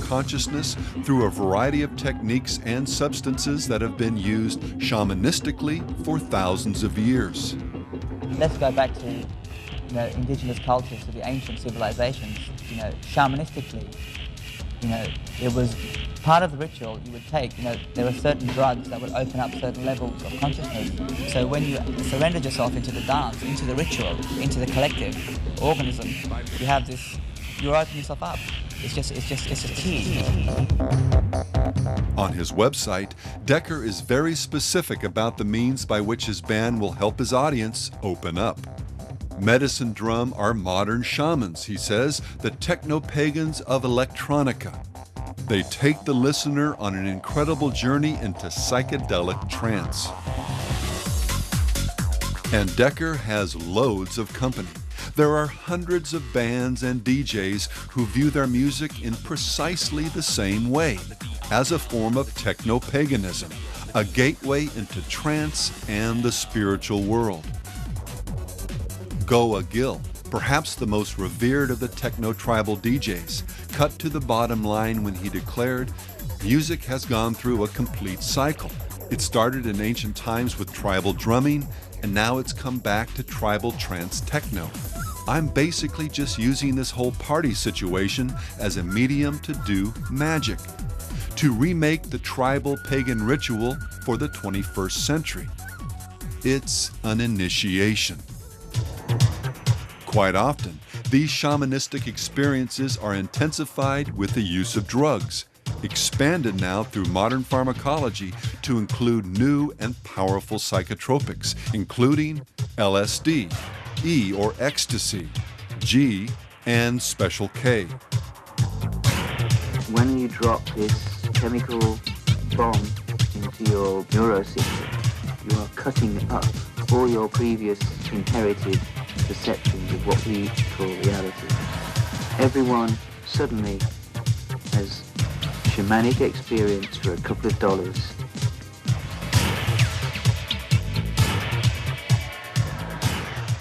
consciousness through a variety of techniques and substances that have been used shamanistically for thousands of years. Let's go back to indigenous cultures, to the ancient civilizations. Shamanistically, it was part of the ritual you would take. There were certain drugs that would open up certain levels of consciousness. So when you surrendered yourself into the dance, into the ritual, into the collective organism, you have this, you're opening yourself up. It's just a key. On his website, Decker is very specific about the means by which his band will help his audience open up. Medicine Drum are modern shamans, he says, the techno-pagans of electronica. They take the listener on an incredible journey into psychedelic trance. And Decker has loads of company. There are hundreds of bands and DJs who view their music in precisely the same way, as a form of techno-paganism, a gateway into trance and the spiritual world. Goa Gill, perhaps the most revered of the techno-tribal DJs, cut to the bottom line when he declared, "Music has gone through a complete cycle. It started in ancient times with tribal drumming, and now it's come back to tribal trance techno. I'm basically just using this whole party situation as a medium to do magic, to remake the tribal pagan ritual for the 21st century. It's an initiation." Quite often, these shamanistic experiences are intensified with the use of drugs, expanded now through modern pharmacology to include new and powerful psychotropics, including LSD, E or ecstasy, G, and special K. When you drop this chemical bomb into your neurosystem, you are cutting up all your previous inherited perceptions of what we call reality. Everyone suddenly has shamanic experience for a couple of dollars.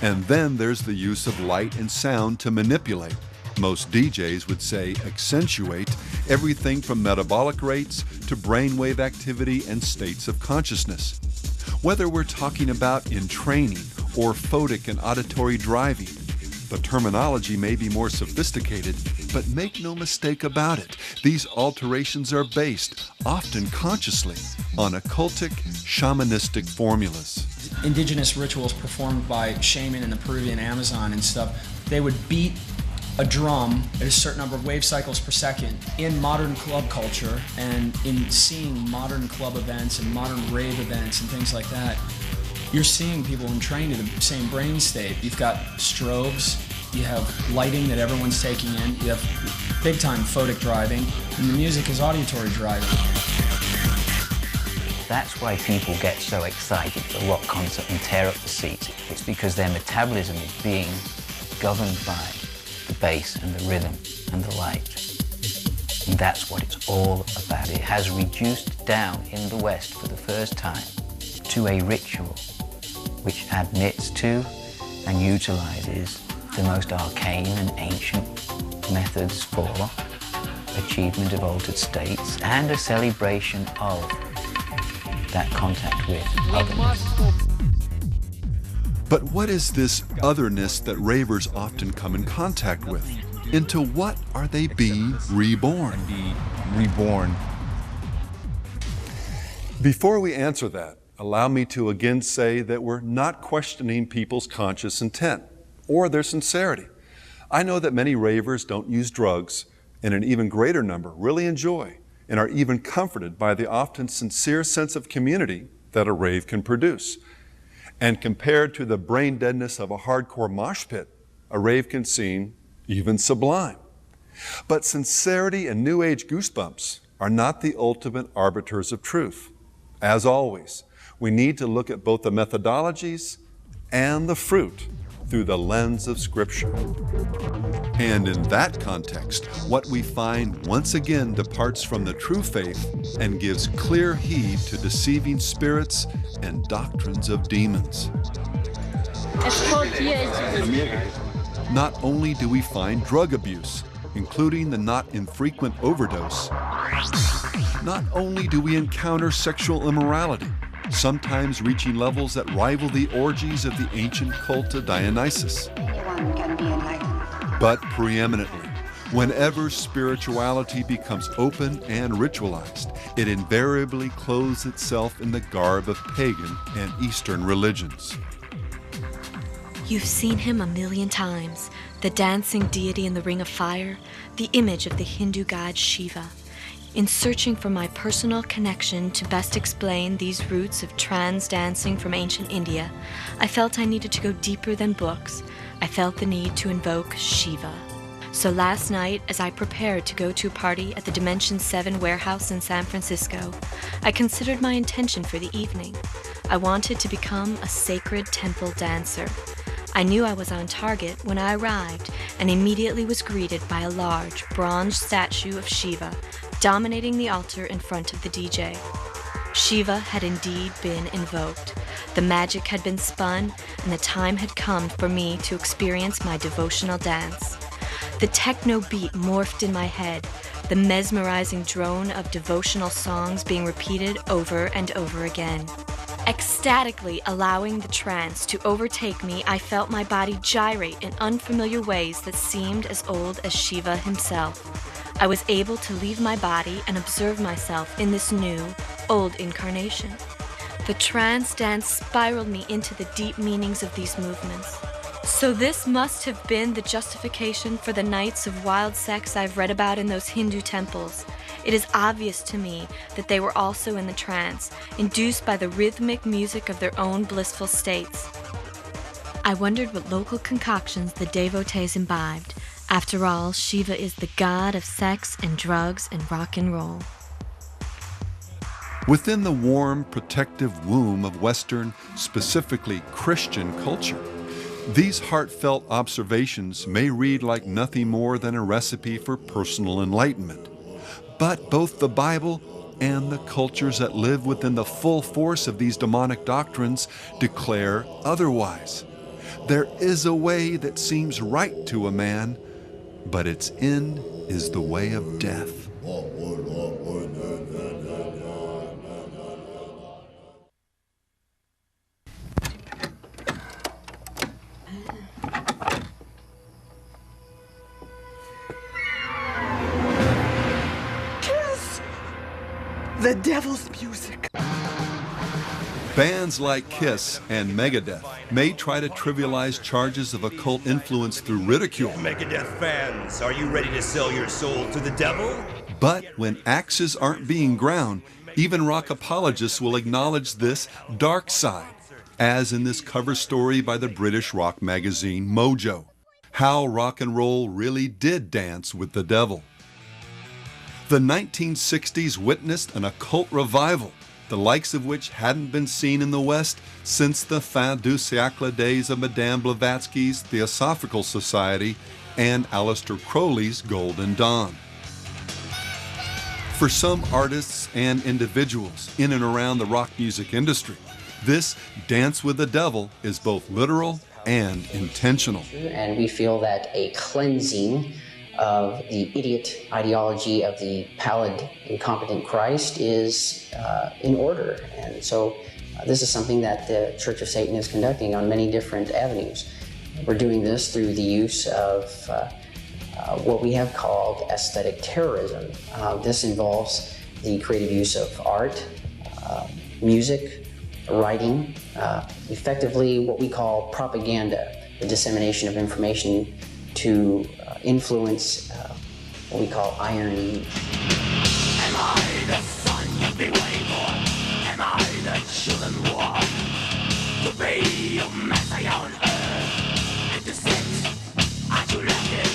And then there's the use of light and sound to manipulate, most DJs would say accentuate, everything from metabolic rates to brainwave activity and states of consciousness. Whether we're talking about in training or photic and auditory driving, the terminology may be more sophisticated, but make no mistake about it, these alterations are based, often consciously, on occultic, shamanistic formulas. Indigenous rituals performed by shaman in the Peruvian Amazon and stuff, they would beat a drum at a certain number of wave cycles per second. In modern club culture and in seeing modern club events and modern rave events and things like that, you're seeing people entrained in the same brain state. You've got strobes, you have lighting that everyone's taking in, you have big time photic driving, and the music is auditory driving. That's why people get so excited for a rock concert and tear up the seats. It's because their metabolism is being governed by the bass and the rhythm and the light. And that's what it's all about. It has reduced down in the West for the first time to a ritual which admits to and utilizes the most arcane and ancient methods for achievement of altered states and a celebration of that contact with otherness. But what is this otherness that ravers often come in contact with? Into what are they being reborn? Before we answer that, allow me to again say that we're not questioning people's conscious intent or their sincerity. I know that many ravers don't use drugs, and an even greater number really enjoy and are even comforted by the often sincere sense of community that a rave can produce. And compared to the brain deadness of a hardcore mosh pit, a rave can seem even sublime. But sincerity and New Age goosebumps are not the ultimate arbiters of truth. As always, we need to look at both the methodologies and the fruit through the lens of Scripture. And in that context, what we find once again departs from the true faith and gives clear heed to deceiving spirits and doctrines of demons. Not only do we find drug abuse, including the not infrequent overdose, not only do we encounter sexual immorality, sometimes reaching levels that rival the orgies of the ancient cult of Dionysus, Anyone can be enlightened. but preeminently, whenever spirituality becomes open and ritualized, it invariably clothes itself in the garb of pagan and Eastern religions. You've seen him a million times, the dancing deity in the Ring of Fire, the image of the Hindu god Shiva. In searching for my personal connection to best explain these roots of trance dancing from ancient India, I felt I needed to go deeper than books. I felt the need to invoke Shiva. So last night, as I prepared to go to a party at the Dimension 7 warehouse in San Francisco, I considered my intention for the evening. I wanted to become a sacred temple dancer. I knew I was on target when I arrived and immediately was greeted by a large bronze statue of Shiva dominating the altar in front of the DJ. Shiva had indeed been invoked. The magic had been spun, and the time had come for me to experience my devotional dance. The techno beat morphed in my head, the mesmerizing drone of devotional songs being repeated over and over again. Ecstatically allowing the trance to overtake me, I felt my body gyrate in unfamiliar ways that seemed as old as Shiva himself. I was able to leave my body and observe myself in this new, old incarnation. The trance dance spiraled me into the deep meanings of these movements. So this must have been the justification for the nights of wild sex I've read about in those Hindu temples. It is obvious to me that they were also in the trance, induced by the rhythmic music of their own blissful states. I wondered what local concoctions the devotees imbibed. After all, Shiva is the god of sex and drugs and rock and roll. Within the warm, protective womb of Western, specifically Christian culture, these heartfelt observations may read like nothing more than a recipe for personal enlightenment. But both the Bible and the cultures that live within the full force of these demonic doctrines declare otherwise. There is a way that seems right to a man, but its end is the way of death. The devil's music. Bands like Kiss and Megadeth may try to trivialize charges of occult influence through ridicule. Megadeth fans, are you ready to sell your soul to the devil? But when axes aren't being ground, even rock apologists will acknowledge this dark side, as in this cover story by the British rock magazine Mojo, how rock and roll really did dance with the devil. The 1960s witnessed an occult revival, the likes of which hadn't been seen in the West since the fin du siècle days of Madame Blavatsky's Theosophical Society and Aleister Crowley's Golden Dawn. For some artists and individuals in and around the rock music industry, this dance with the devil is both literal and intentional. And we feel that a cleansing of the idiot ideology of the pallid, incompetent Christ is in order. And so this is something that the Church of Satan is conducting on many different avenues. We're doing this through the use of what we have called aesthetic terrorism. This involves the creative use of art, music, writing, effectively what we call propaganda, the dissemination of information to influence what we call irony. Am I the son you've been waiting for? Am I the children war? To be your messiah on earth and to sit at your left hand.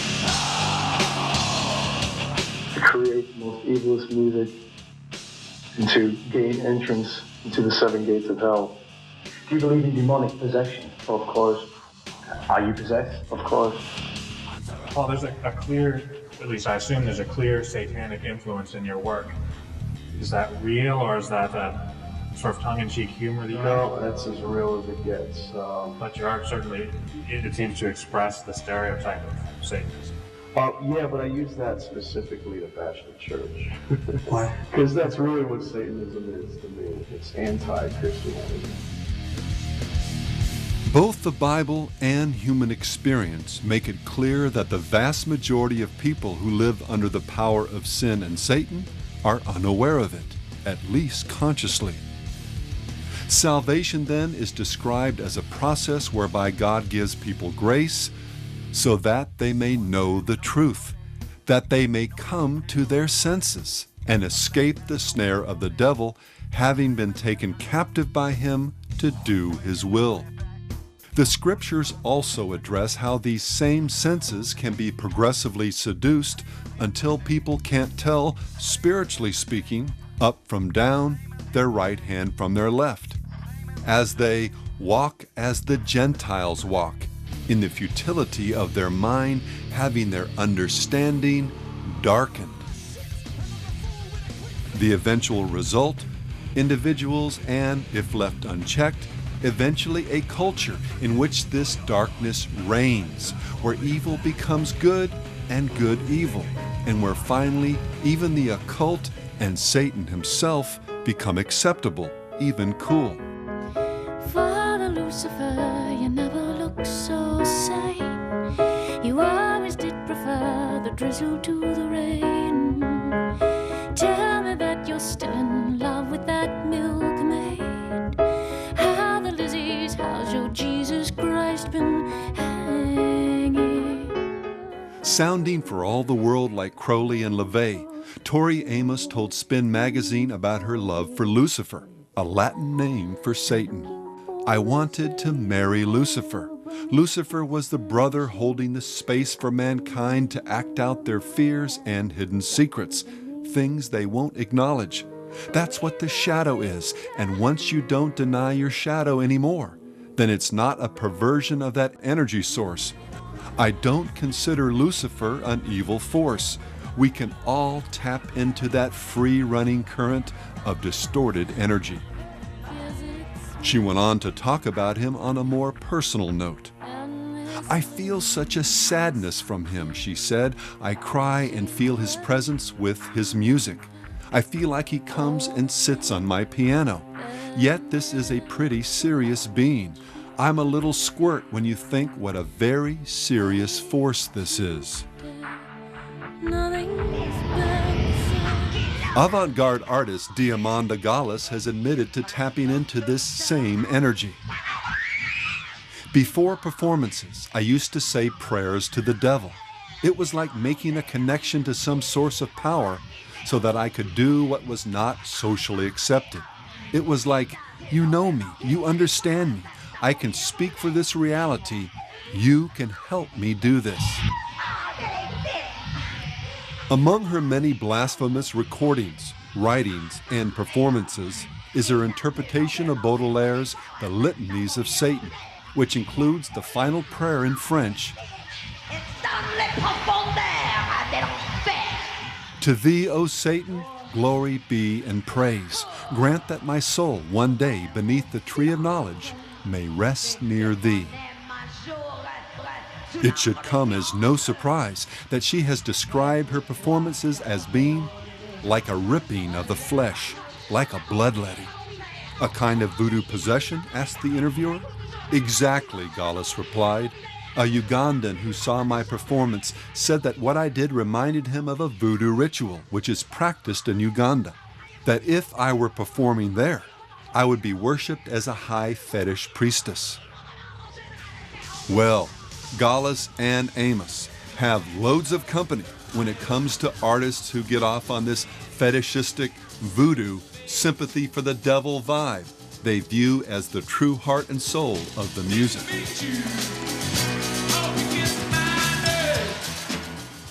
To create the most evilest music and to gain entrance into the seven gates of hell. Do you believe in demonic possession? Of course. Are you possessed? Of course. Paul, there's a clear, at least I assume there's a clear satanic influence in your work. Is that real, or is that a sort of tongue-in-cheek humor that you have? No, that's as real as it gets. But your art certainly, it seems to express the stereotype of Satanism. Yeah, but I use that specifically to bash the church. Why? Because that's really what Satanism is to me. It's anti-Christianity. Both the Bible and human experience make it clear that the vast majority of people who live under the power of sin and Satan are unaware of it, at least consciously. Salvation, then, is described as a process whereby God gives people grace so that they may know the truth, that they may come to their senses and escape the snare of the devil, having been taken captive by him to do his will. The scriptures also address how these same senses can be progressively seduced until people can't tell, spiritually speaking, up from down, their right hand from their left, as they walk as the Gentiles walk, in the futility of their mind, having their understanding darkened. The eventual result, individuals and, if left unchecked, eventually a culture in which this darkness reigns, where evil becomes good and good evil, and where finally even the occult and Satan himself become acceptable, even cool. Father Lucifer, you never look so sane. You always did prefer the drizzle to the rain. Tell me that you're still in love with that milkmaid. How the Lizzies, how's your Jesus Christ been hanging? Sounding for all the world like Crowley and LaVey, Tori Amos told Spin magazine about her love for Lucifer, a Latin name for Satan. I wanted to marry Lucifer. Lucifer was the brother holding the space for mankind to act out their fears and hidden secrets, things they won't acknowledge. That's what the shadow is, and once you don't deny your shadow anymore, then it's not a perversion of that energy source. I don't consider Lucifer an evil force. We can all tap into that free-running current of distorted energy. She went on to talk about him on a more personal note. I feel such a sadness from him, she said. I cry and feel his presence with his music. I feel like he comes and sits on my piano. Yet this is a pretty serious being. I'm a little squirt when you think what a very serious force this is. Avant-garde artist Diamanda Gallas has admitted to tapping into this same energy. Before performances, I used to say prayers to the devil. It was like making a connection to some source of power so that I could do what was not socially accepted. It was like, you know me, you understand me, I can speak for this reality, you can help me do this. Among her many blasphemous recordings, writings, and performances is her interpretation of Baudelaire's The Litanies of Satan, which includes the final prayer in French, To thee, O Satan, glory be and praise. Grant that my soul one day beneath the tree of knowledge may rest near thee. It should come as no surprise that she has described her performances as being like a ripping of the flesh, like a bloodletting. A kind of voodoo possession? Asked the interviewer. Exactly, Gallas replied. A Ugandan who saw my performance said that what I did reminded him of a voodoo ritual, which is practiced in Uganda. That if I were performing there, I would be worshipped as a high fetish priestess. Well, Gallas and Amos have loads of company when it comes to artists who get off on this fetishistic voodoo sympathy for the devil vibe they view as the true heart and soul of the music.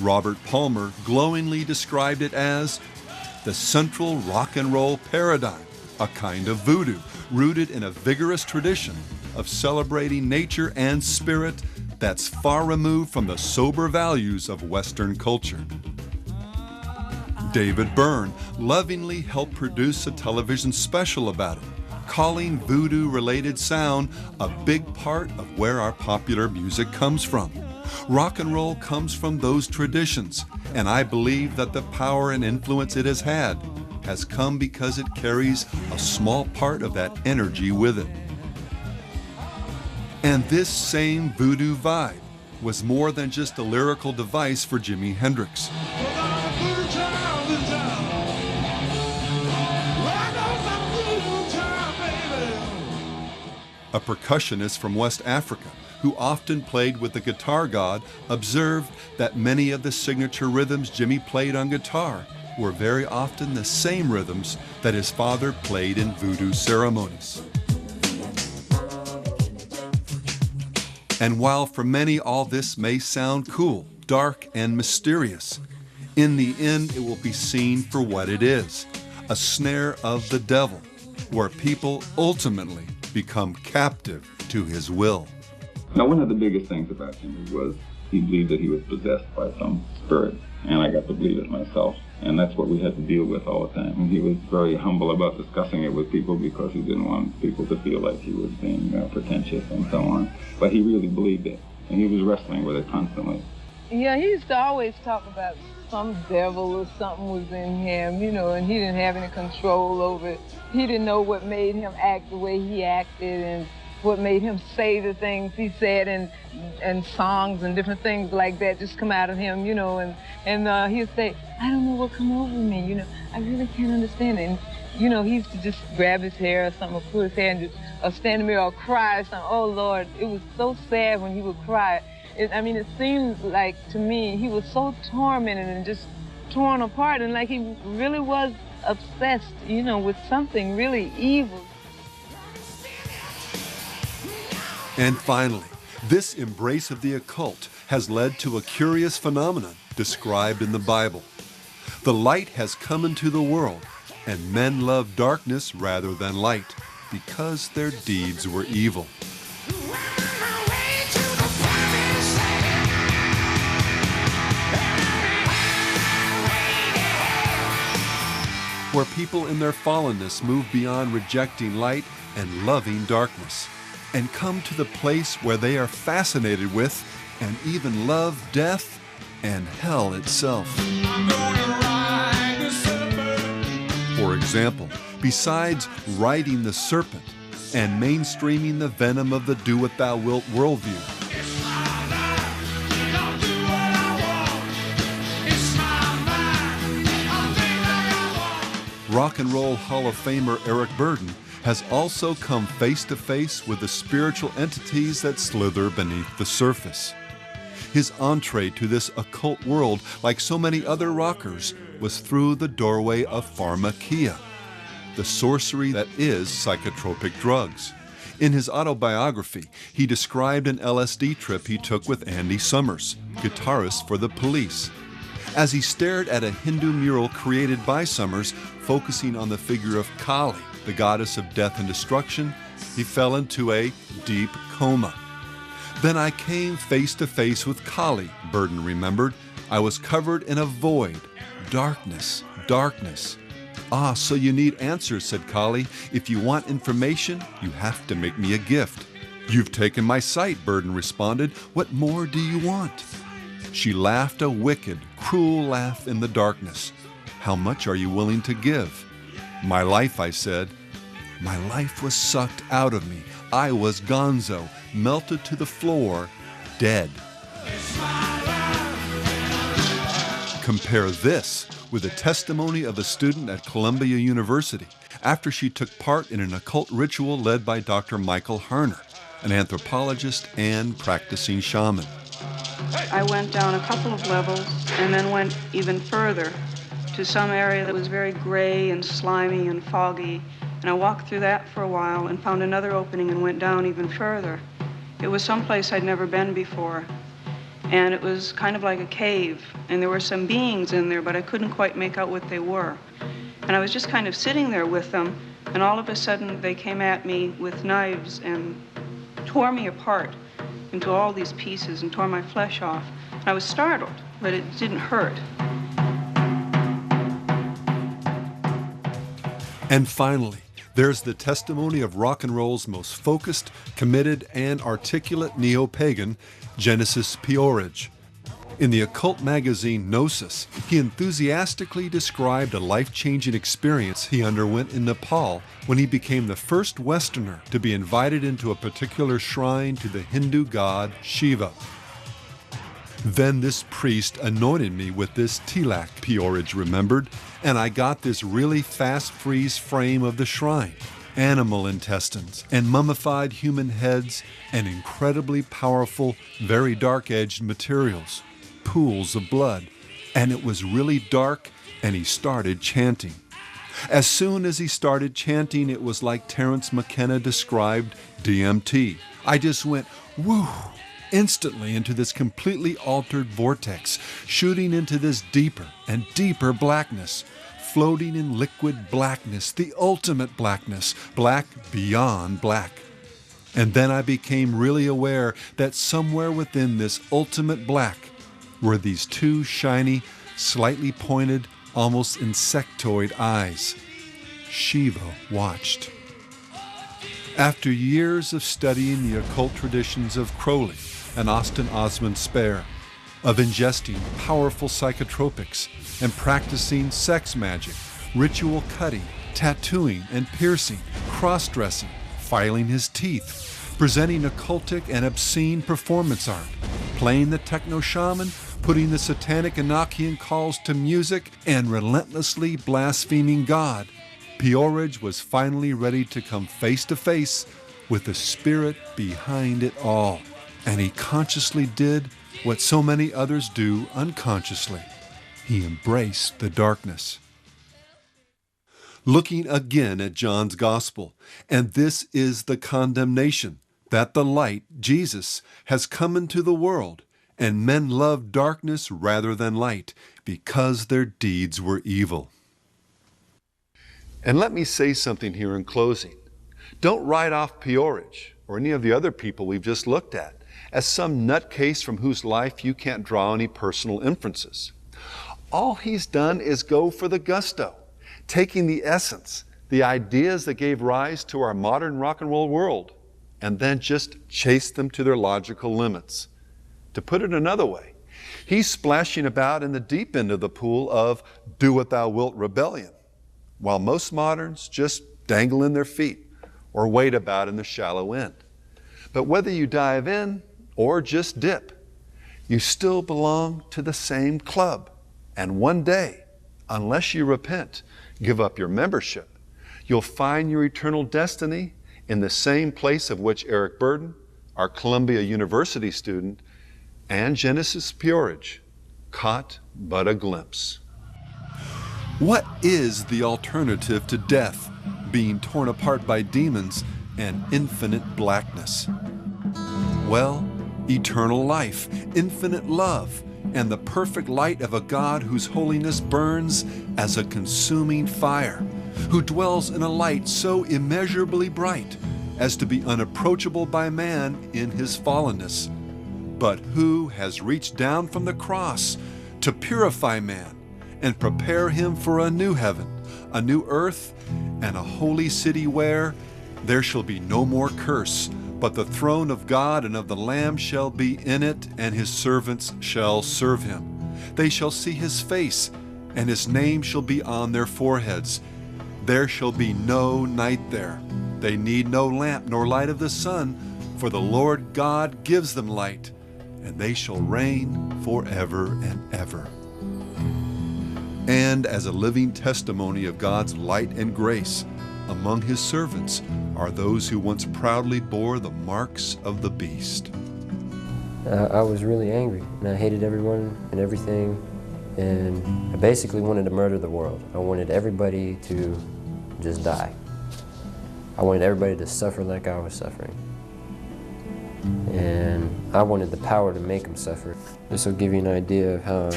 Robert Palmer glowingly described it as the central rock and roll paradigm, a kind of voodoo rooted in a vigorous tradition of celebrating nature and spirit that's far removed from the sober values of Western culture. David Byrne lovingly helped produce a television special about it, calling voodoo-related sound a big part of where our popular music comes from. Rock and roll comes from those traditions, and I believe that the power and influence it has had has come because it carries a small part of that energy with it. And this same voodoo vibe was more than just a lyrical device for Jimi Hendrix. A percussionist from West Africa who often played with the guitar god observed that many of the signature rhythms Jimi played on guitar were very often the same rhythms that his father played in voodoo ceremonies. And while for many all this may sound cool, dark, and mysterious, in the end it will be seen for what it is, a snare of the devil, where people ultimately become captive to his will. Now, one of the biggest things about Jimi was he believed that he was possessed by some spirit, and I got to believe it myself, and that's what we had to deal with all the time. And he was very humble about discussing it with people because he didn't want people to feel like he was being pretentious and so on. But he really believed it, and he was wrestling with it constantly. Yeah, he used to always talk about some devil or something was in him, and he didn't have any control over it. He didn't know what made him act the way he acted and what made him say the things he said and songs and different things like that just come out of him, and he'd say, I don't know what come over me, I really can't understand it. And, he used to just grab his hair or something, or put his hair and just stand in the mirror or cry or something. Oh, Lord, it was so sad when he would cry. It seemed like, to me, he was so tormented and just torn apart, and like he really was obsessed, with something really evil. And finally, this embrace of the occult has led to a curious phenomenon described in the Bible. The light has come into the world, and men love darkness rather than light because their deeds were evil. Where people in their fallenness move beyond rejecting light and loving darkness, and come to the place where they are fascinated with and even love death and hell itself. For example, besides riding the serpent and mainstreaming the venom of the do-what-thou-wilt worldview, Rock and Roll Hall of Famer Eric Burdon has also come face to face with the spiritual entities that slither beneath the surface. His entree to this occult world, like so many other rockers, was through the doorway of pharmakia, the sorcery that is psychotropic drugs. In his autobiography, he described an LSD trip he took with Andy Summers, guitarist for The Police. As he stared at a Hindu mural created by Summers, focusing on the figure of Kali, the goddess of death and destruction, he fell into a deep coma. Then I came face to face with Kali, Burdon remembered. I was covered in a void, darkness, darkness. Ah, so you need answers, said Kali. If you want information, you have to make me a gift. You've taken my sight, Burdon responded. What more do you want? She laughed a wicked, cruel laugh in the darkness. How much are you willing to give? My life, I said. My life was sucked out of me. I was gonzo, melted to the floor, dead. Compare this with the testimony of a student at Columbia University after she took part in an occult ritual led by Dr. Michael Harner, an anthropologist and practicing shaman. I went down a couple of levels and then went even further to some area that was very gray and slimy and foggy. And I walked through that for a while and found another opening and went down even further. It was someplace I'd never been before. And it was kind of like a cave. And there were some beings in there, but I couldn't quite make out what they were. And I was just kind of sitting there with them. And all of a sudden they came at me with knives and tore me apart into all these pieces and tore my flesh off. And I was startled, but it didn't hurt. And finally, there's the testimony of rock and roll's most focused, committed, and articulate neo-pagan, Genesis P-Orridge. In the occult magazine Gnosis, he enthusiastically described a life-changing experience he underwent in Nepal when he became the first Westerner to be invited into a particular shrine to the Hindu god Shiva. Then this priest anointed me with this tilak, P-Orridge remembered, and I got this really fast freeze frame of the shrine. Animal intestines and mummified human heads and incredibly powerful, very dark-edged materials. Pools of blood, and it was really dark, and he started chanting. As soon as he started chanting, it was like Terence McKenna described DMT. I just went, whoo, instantly into this completely altered vortex, shooting into this deeper and deeper blackness, floating in liquid blackness, the ultimate blackness, black beyond black. And then I became really aware that somewhere within this ultimate black were these two shiny, slightly pointed, almost insectoid eyes. Shiva watched. After years of studying the occult traditions of Crowley and Austin Osman Spare, of ingesting powerful psychotropics and practicing sex magic, ritual cutting, tattooing and piercing, cross-dressing, filing his teeth, presenting occultic and obscene performance art, playing the techno shaman, putting the satanic Enochian calls to music, and relentlessly blaspheming God, P-Orridge was finally ready to come face to face with the spirit behind it all. And he consciously did what so many others do unconsciously. He embraced the darkness. Looking again at John's Gospel, and this is the condemnation, that the light, Jesus, has come into the world, and men loved darkness rather than light, because their deeds were evil. And let me say something here in closing. Don't write off P-Orridge or any of the other people we've just looked at as some nutcase from whose life you can't draw any personal inferences. All he's done is go for the gusto, taking the essence, the ideas that gave rise to our modern rock and roll world, and then just chase them to their logical limits. To put it another way, he's splashing about in the deep end of the pool of do what thou wilt rebellion, while most moderns just dangle in their feet or wait about in the shallow end. But whether you dive in or just dip, you still belong to the same club. And one day, unless you repent, give up your membership, you'll find your eternal destiny in the same place of which Eric Burden, our Columbia University student, and Genesis P-Orridge caught but a glimpse. What is the alternative to death, being torn apart by demons and infinite blackness? Well, eternal life, infinite love, and the perfect light of a God whose holiness burns as a consuming fire, who dwells in a light so immeasurably bright as to be unapproachable by man in his fallenness, but who has reached down from the cross to purify man and prepare him for a new heaven, a new earth, and a holy city where there shall be no more curse, but the throne of God and of the Lamb shall be in it, and his servants shall serve him. They shall see his face, and his name shall be on their foreheads. There shall be no night there. They need no lamp nor light of the sun, for the Lord God gives them light, and they shall reign forever and ever. And as a living testimony of God's light and grace, among his servants are those who once proudly bore the marks of the beast. I was really angry, and I hated everyone and everything, and I basically wanted to murder the world. I wanted everybody to just die. I wanted everybody to suffer like I was suffering. And I wanted the power to make them suffer. This will give you an idea of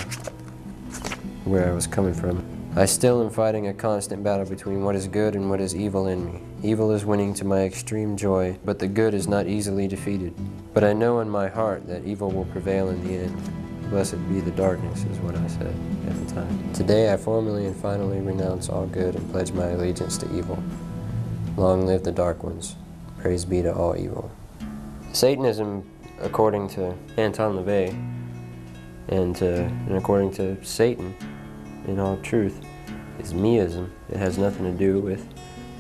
where I was coming from. I still am fighting a constant battle between what is good and what is evil in me. Evil is winning to my extreme joy, but the good is not easily defeated. But I know in my heart that evil will prevail in the end. Blessed be the darkness, is what I said at the time. Today I formally and finally renounce all good and pledge my allegiance to evil. Long live the dark ones. Praise be to all evil. Satanism according to Anton LaVey and according to Satan, in all truth, is meism. It has nothing to do with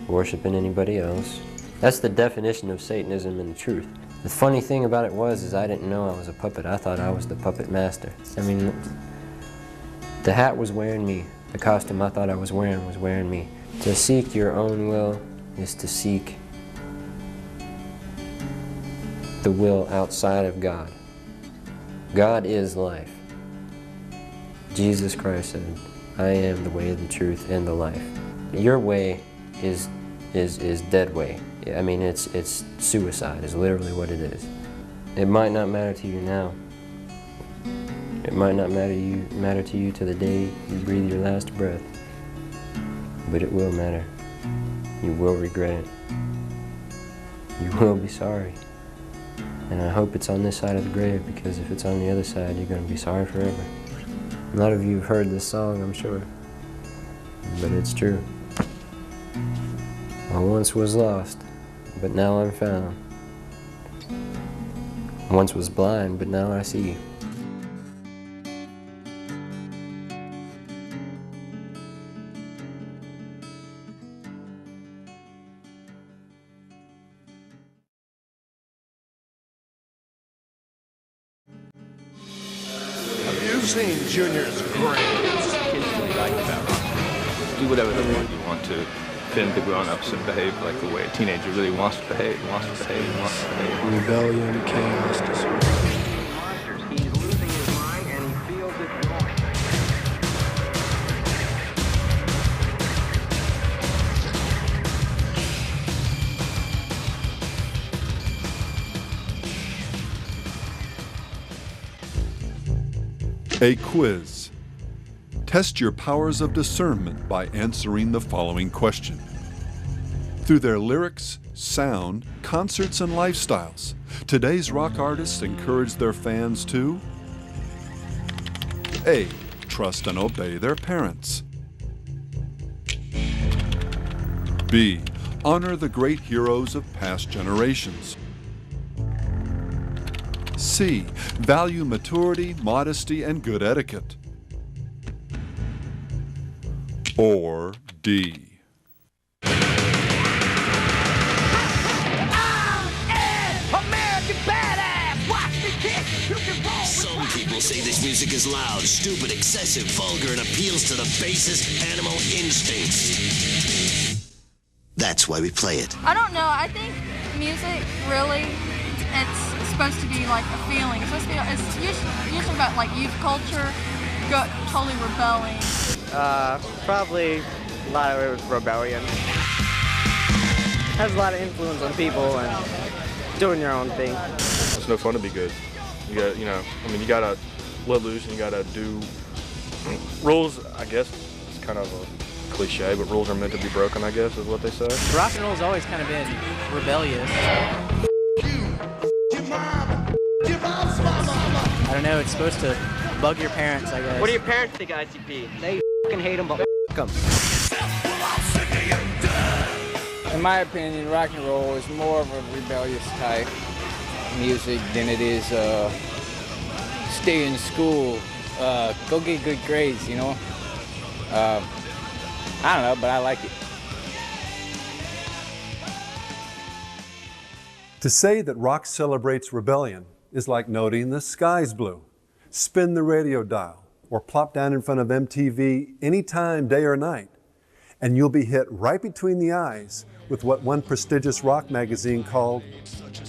worshiping anybody else. That's the definition of Satanism in the truth. The funny thing about it is I didn't know I was a puppet. I thought I was the puppet master. I mean, the hat was wearing me. The costume I thought I was wearing me. To seek your own will is to seek the will outside of God. God is life. Jesus Christ said, I am the way, the truth, and the life. Your way is dead way. I mean, it's suicide, is literally what it is. It might not matter to you now. It might not matter to you to the day you breathe your last breath. But it will matter. You will regret it. You will be sorry. And I hope it's on this side of the grave, because if it's on the other side, you're going to be sorry forever. A lot of you have heard this song, I'm sure. But it's true. I once was lost, but now I'm found. I once was blind, but now I see. Seen Junior's grades. Kids really like about rock. Do whatever they want. You want to offend the grown-ups and behave like the way a teenager really wants to behave, Rebellion, chaos, disorder. He's losing his mind and he feels it growing. A quiz. Test your powers of discernment by answering the following question. Through their lyrics, sound, concerts, and lifestyles, today's rock artists encourage their fans to A. Trust and obey their parents. B. Honor the great heroes of past generations. C. Value maturity, modesty, and good etiquette. Or D. Some people say this music is loud, stupid, excessive, vulgar, and appeals to the basest animal instincts. That's why we play it. I don't know. I think music really, it's supposed to be like a feeling. It's supposed to be, it's usually about like youth culture, totally rebelling. Probably a lot of it was rebellion. Has a lot of influence on people and doing your own thing. It's no fun to be good. You got, you gotta let loose and you gotta do rules. I guess it's kind of a cliche, but rules are meant to be broken, I guess, is what they say. Rock and roll's always kind of been rebellious. I don't know, it's supposed to bug your parents, I guess. What do your parents think of ICP? They fucking hate them, but f*** them. In my opinion, rock and roll is more of a rebellious type music than it is stay in school, go get good grades, you know? I don't know, but I like it. To say that rock celebrates rebellion is like noting the sky's blue. Spin the radio dial or plop down in front of MTV anytime, day or night, and you'll be hit right between the eyes with what one prestigious rock magazine called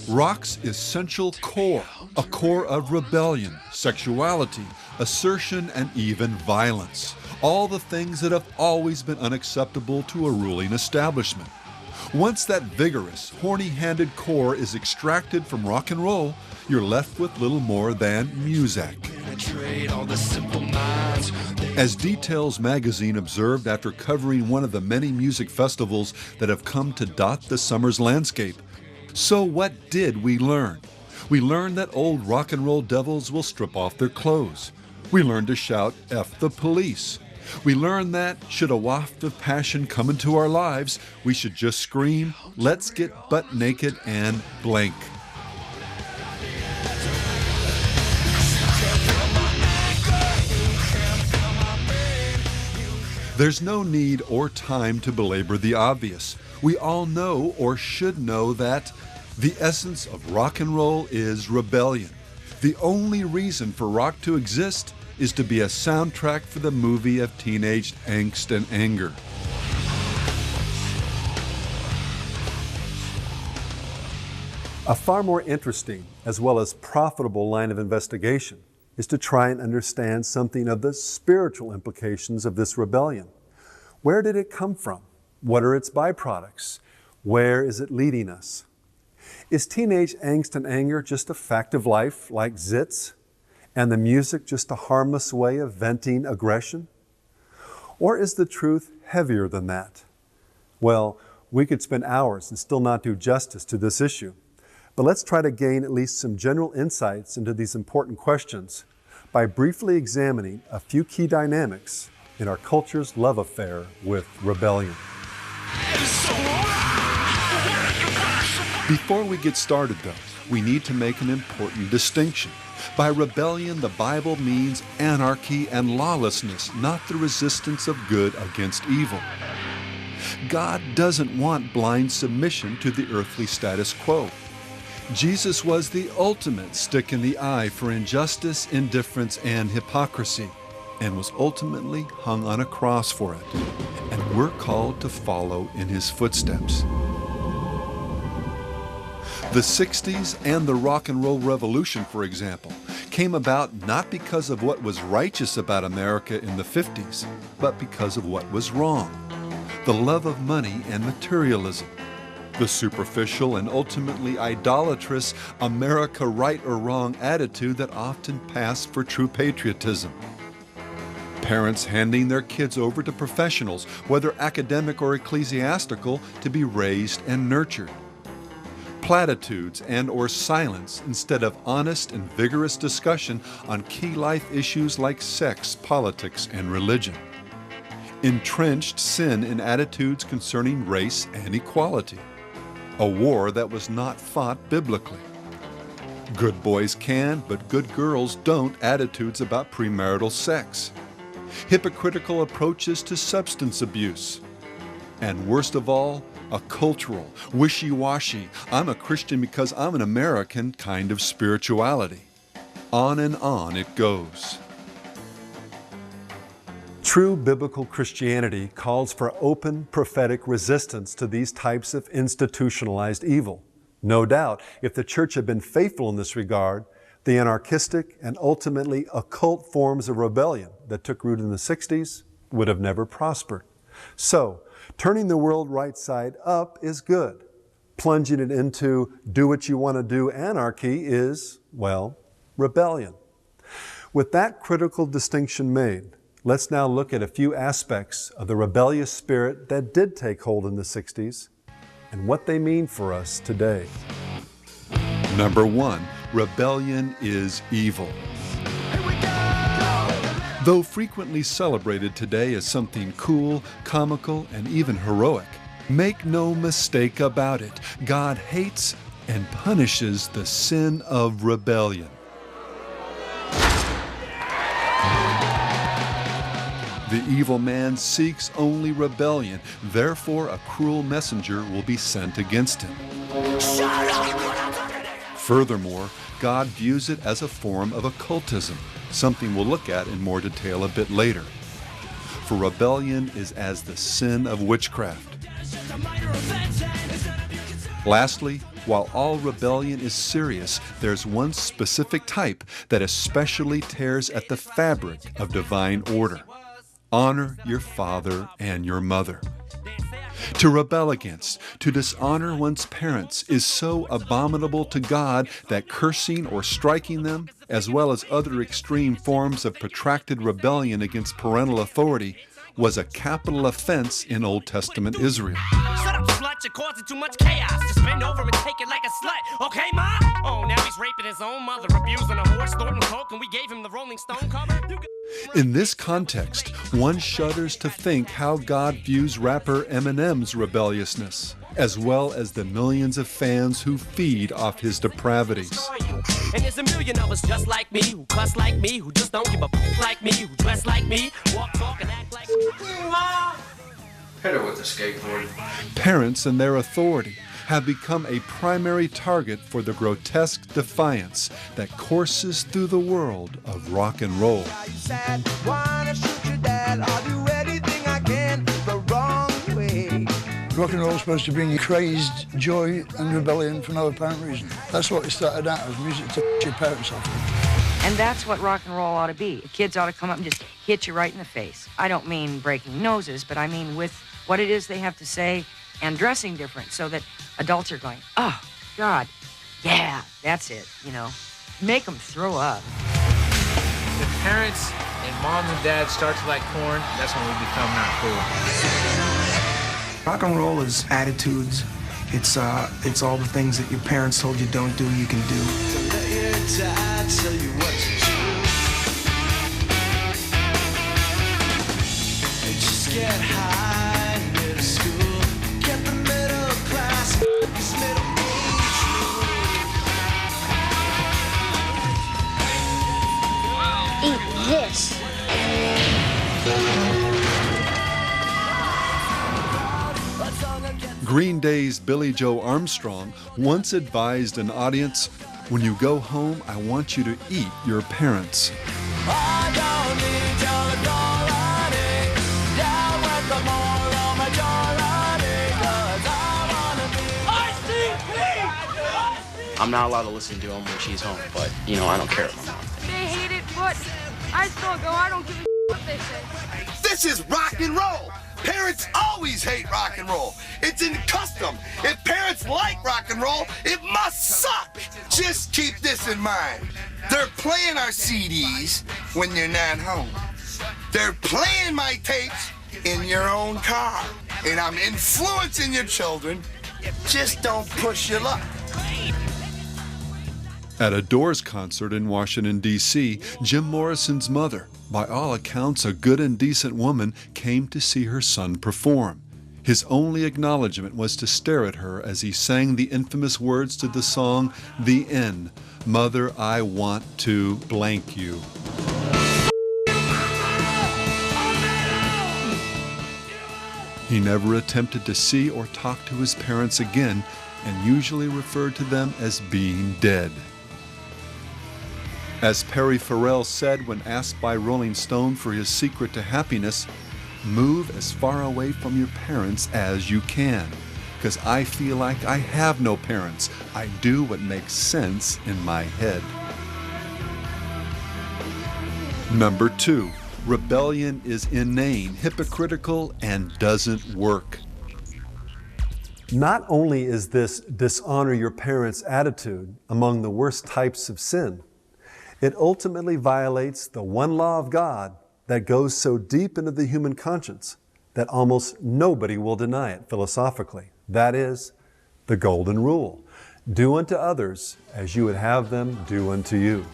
rock's essential core, a core of rebellion, sexuality, assertion, and even violence. All the things that have always been unacceptable to a ruling establishment. Once that vigorous, horny-handed core is extracted from rock and roll, you're left with little more than music. As Details magazine observed after covering one of the many music festivals that have come to dot the summer's landscape, so what did we learn? We learned that old rock and roll devils will strip off their clothes. We learned to shout, F the police. We learned that, should a waft of passion come into our lives, we should just scream, let's get butt naked and blank. There's no need or time to belabor the obvious. We all know or should know that the essence of rock and roll is rebellion. The only reason for rock to exist is to be a soundtrack for the movie of teenage angst and anger. A far more interesting, as well as profitable line of investigation is to try and understand something of the spiritual implications of this rebellion. Where did it come from? What are its byproducts? Where is it leading us? Is teenage angst and anger just a fact of life like zits? And the music just a harmless way of venting aggression? Or is the truth heavier than that? Well, we could spend hours and still not do justice to this issue. But let's try to gain at least some general insights into these important questions by briefly examining a few key dynamics in our culture's love affair with rebellion. Before we get started, though, we need to make an important distinction. By rebellion, the Bible means anarchy and lawlessness, not the resistance of good against evil. God doesn't want blind submission to the earthly status quo. Jesus was the ultimate stick in the eye for injustice, indifference, and hypocrisy, and was ultimately hung on a cross for it. And we're called to follow in his footsteps. The 60s and the rock and roll revolution, for example, came about not because of what was righteous about America in the 50s, but because of what was wrong. The love of money and materialism. The superficial and ultimately idolatrous America right or wrong attitude that often passed for true patriotism. Parents handing their kids over to professionals, whether academic or ecclesiastical, to be raised and nurtured. Platitudes and or silence instead of honest and vigorous discussion on key life issues like sex, politics, and religion. Entrenched sin in attitudes concerning race and equality. A war that was not fought biblically. Good boys can, but good girls don't attitudes about premarital sex. Hypocritical approaches to substance abuse. And worst of all, a cultural, wishy-washy, I'm a Christian because I'm an American kind of spirituality. On and on it goes. True biblical Christianity calls for open prophetic resistance to these types of institutionalized evil. No doubt, if the church had been faithful in this regard, the anarchistic and ultimately occult forms of rebellion that took root in the 60s would have never prospered. So, turning the world right side up is good. Plunging it into do what you want to do anarchy is, well, rebellion. With that critical distinction made, let's now look at a few aspects of the rebellious spirit that did take hold in the 60s and what they mean for us today. Number 1, rebellion is evil. Though frequently celebrated today as something cool, comical, and even heroic, make no mistake about it, God hates and punishes the sin of rebellion. The evil man seeks only rebellion, therefore a cruel messenger will be sent against him. Furthermore, God views it as a form of occultism, something we'll look at in more detail a bit later. For rebellion is as the sin of witchcraft. Lastly, while all rebellion is serious, there's one specific type that especially tears at the fabric of divine order. Honor your father and your mother. To rebel against, to dishonor one's parents is so abominable to God that cursing or striking them, as well as other extreme forms of protracted rebellion against parental authority, was a capital offense in Old Testament Israel. Shut up, slut, you're causing too much chaos. Just bend over and take it like a slut, okay, ma? Oh, now he's raping his own mother, abusing a horse, snorting coke, and we gave him the Rolling Stone cover? In this context, one shudders to think how God views rapper Eminem's rebelliousness, as well as the millions of fans who feed off his depravities. And there's a million of us just like me, who cuss like me, who just don't give a f like me, who dress like me, walk, talk, and act like me. Hit her with the skateboard. Parents and their authority have become a primary target for the grotesque defiance that courses through the world of rock and roll. Rock and roll is supposed to bring you crazed joy and rebellion for no apparent reason. That's what it started out as, music to your parents off with. And that's what rock and roll ought to be. The kids ought to come up and just hit you right in the face. I don't mean breaking noses, but I mean with what it is they have to say and dressing different so that adults are going, oh, God, yeah, that's it, you know. Make them throw up. If parents and moms and dads start to like Korn, that's when we become not cool. Rock and roll is attitudes. It's all the things that your parents told you don't do, you can do. Let your dad tell you what to do. Just get high in middle school. Get the middle class. This middle age. Eat this. Green Day's Billy Joe Armstrong once advised an audience, when you go home, I want you to eat your parents. I don't need your authority. Down with the moral majority. 'Cause I wanna be I'm not allowed to listen to him when she's home, but, you know, I don't care. They hate it, but I still go. I don't give a what they say. This is rock and roll. Parents always hate rock and roll. It's in custom. If parents like rock and roll, it must suck. Just keep this in mind. They're playing our CDs when you're not home. They're playing my tapes in your own car. And I'm influencing your children. Just don't push your luck. At a Doors concert in Washington, D.C., Jim Morrison's mother, by all accounts a good and decent woman, came to see her son perform. His only acknowledgement was to stare at her as he sang the infamous words to the song, The End, Mother, I want to blank you. He never attempted to see or talk to his parents again and usually referred to them as being dead. As Perry Farrell said when asked by Rolling Stone for his secret to happiness, move as far away from your parents as you can, because I feel like I have no parents. I do what makes sense in my head. Number 2, rebellion is inane, hypocritical, and doesn't work. Not only is this dishonor your parents attitude among the worst types of sin, it ultimately violates the one law of God that goes so deep into the human conscience that almost nobody will deny it philosophically. That is, the golden rule. Do unto others as you would have them do unto you.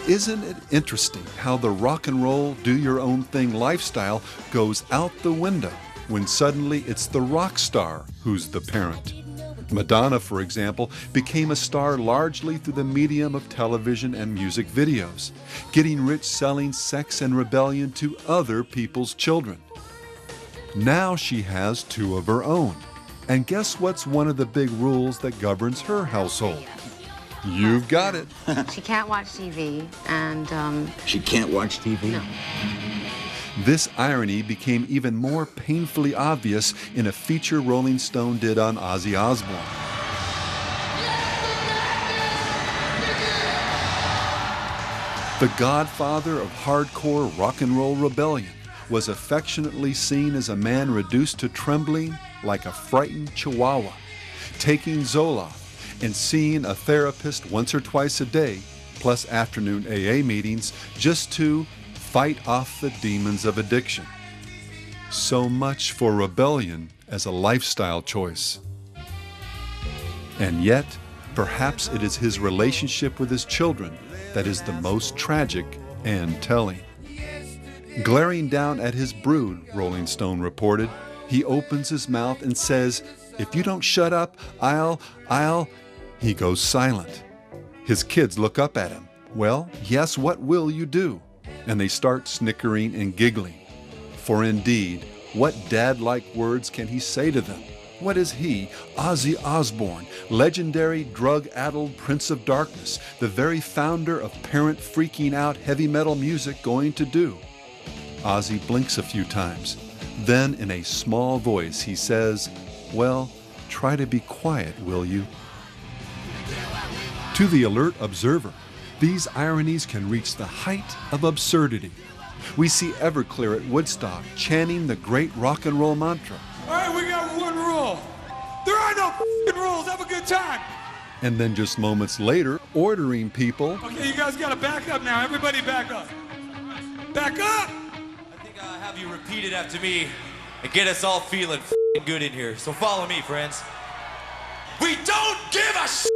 Isn't it interesting how the rock and roll, do-your-own-thing lifestyle goes out the window when suddenly it's the rock star who's the parent? Madonna, for example, became a star largely through the medium of television and music videos, getting rich selling sex and rebellion to other people's children. Now she has 2 of her own. And guess what's one of the big rules that governs her household? You've got it. She can't watch TV, and She can't watch TV? No. This irony became even more painfully obvious in a feature Rolling Stone did on Ozzy Osbourne. The godfather of hardcore rock and roll rebellion was affectionately seen as a man reduced to trembling like a frightened chihuahua, taking Zoloft and seeing a therapist once or twice a day, plus afternoon AA meetings, just to fight off the demons of addiction. So much for rebellion as a lifestyle choice. And yet, perhaps it is his relationship with his children that is the most tragic and telling. Glaring down at his brood, Rolling Stone reported, he opens his mouth and says, "If you don't shut up, I'll..." He goes silent. His kids look up at him. Well, yes, what will you do? And they start snickering and giggling. For indeed, what dad-like words can he say to them? What is he, Ozzy Osbourne, legendary drug-addled Prince of Darkness, the very founder of parent-freaking-out heavy metal music, going to do? Ozzy blinks a few times. Then, in a small voice, he says, "Well, try to be quiet, will you?" To the alert observer, these ironies can reach the height of absurdity. We see Everclear at Woodstock chanting the great rock and roll mantra. All right, we got one rule. There are no f***ing rules. Have a good time. And then just moments later, ordering people. Okay, you guys got to back up now. Everybody back up. Back up! I think I'll have you repeat it after me and get us all feeling f***ing good in here. So follow me, friends. We don't give a shit!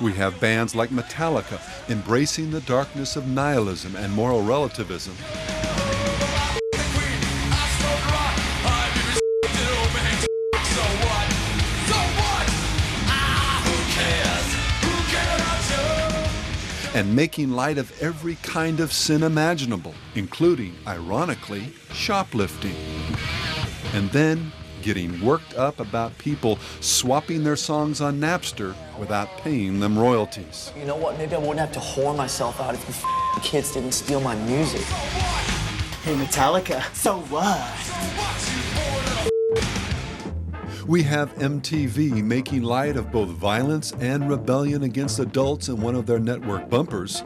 We have bands like Metallica embracing the darkness of nihilism and moral relativism. And making light of every kind of sin imaginable, including, ironically, shoplifting. And then getting worked up about people swapping their songs on Napster without paying them royalties. You know what? Maybe I wouldn't have to whore myself out if you kids didn't steal my music. Hey, Metallica, so what? We have MTV making light of both violence and rebellion against adults in one of their network bumpers.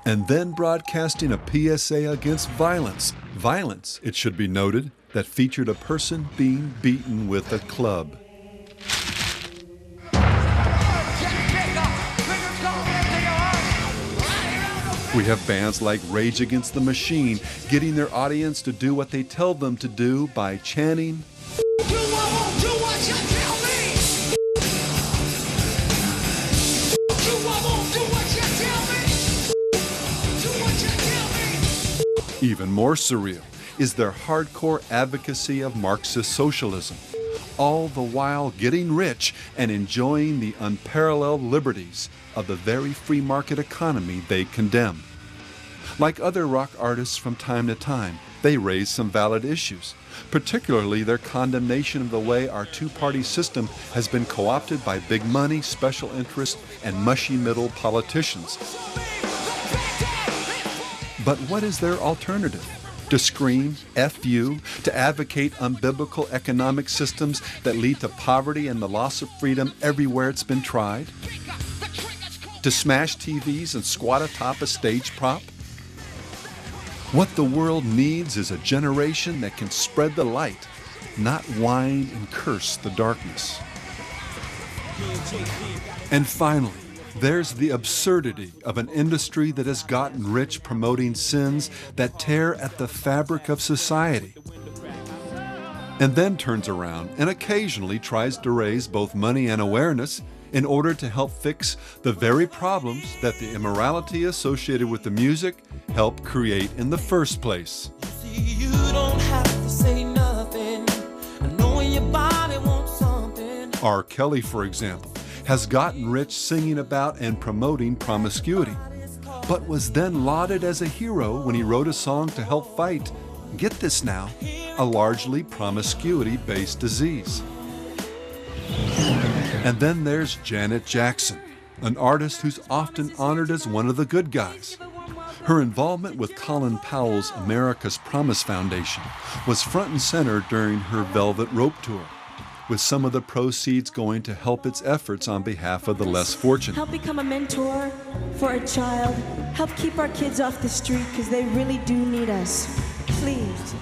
And then broadcasting a PSA against violence. Violence, it should be noted, that featured a person being beaten with a club. We have bands like Rage Against the Machine getting their audience to do what they tell them to do by chanting, Even more surreal is their hardcore advocacy of Marxist socialism, all the while getting rich and enjoying the unparalleled liberties of the very free market economy they condemn. Like other rock artists from time to time, they raise some valid issues, particularly their condemnation of the way our two-party system has been co-opted by big money, special interests, and mushy middle politicians. But what is their alternative? To scream, F you, to advocate unbiblical economic systems that lead to poverty and the loss of freedom everywhere it's been tried? To smash TVs and squat atop a stage prop? What the world needs is a generation that can spread the light, not whine and curse the darkness. And finally, there's the absurdity of an industry that has gotten rich promoting sins that tear at the fabric of society, and then turns around and occasionally tries to raise both money and awareness in order to help fix the very problems that the immorality associated with the music helped create in the first place. You don't have to say nothing. I know your body wants something. R. Kelly, for example, has gotten rich singing about and promoting promiscuity, but was then lauded as a hero when he wrote a song to help fight, get this now, a largely promiscuity-based disease. And then there's Janet Jackson, an artist who's often honored as one of the good guys. Her involvement with Colin Powell's America's Promise Foundation was front and center during her Velvet Rope tour, with some of the proceeds going to help its efforts on behalf of the less fortunate. Help become a mentor for a child. Help keep our kids off the street because they really do need us. Please.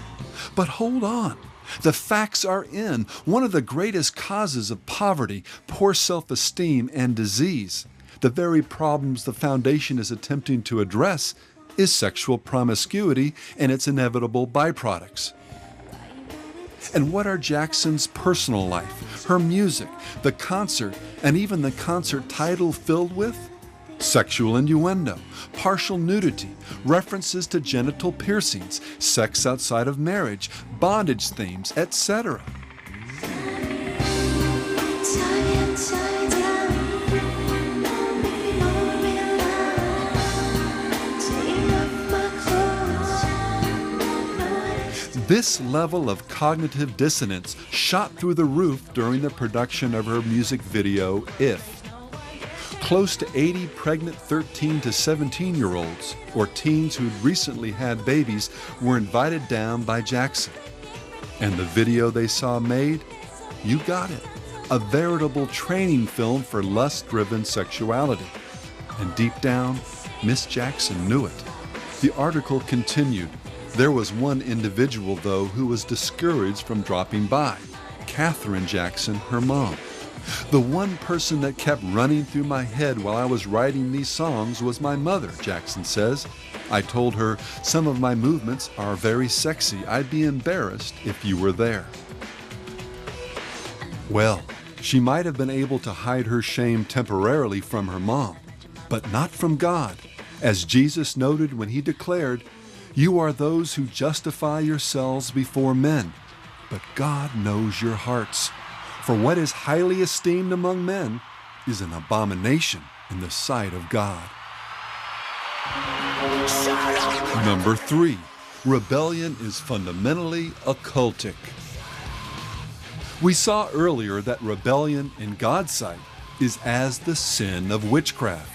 But hold on. The facts are in. One of the greatest causes of poverty, poor self-esteem, and disease, the very problems the foundation is attempting to address, is sexual promiscuity and its inevitable byproducts. And what are Jackson's personal life, her music, the concert, and even the concert title filled with? sexual innuendo, partial nudity, references to genital piercings, sex outside of marriage, bondage themes, etc. This level of cognitive dissonance shot through the roof during the production of her music video, If. Close to 80 pregnant 13 to 17-year-olds, or teens who'd recently had babies, were invited down by Jackson. And the video they saw made? You got it. A veritable training film for lust-driven sexuality. And deep down, Miss Jackson knew it. The article continued. There was one individual, though, who was discouraged from dropping by, Katherine Jackson, her mom. The one person that kept running through my head while I was writing these songs was my mother, Jackson says. I told her, some of my movements are very sexy. I'd be embarrassed if you were there. Well, she might have been able to hide her shame temporarily from her mom, but not from God, as Jesus noted when he declared, "You are those who justify yourselves before men, but God knows your hearts. For what is highly esteemed among men is an abomination in the sight of God." Number 3, rebellion is fundamentally occultic. We saw earlier that rebellion in God's sight is as the sin of witchcraft.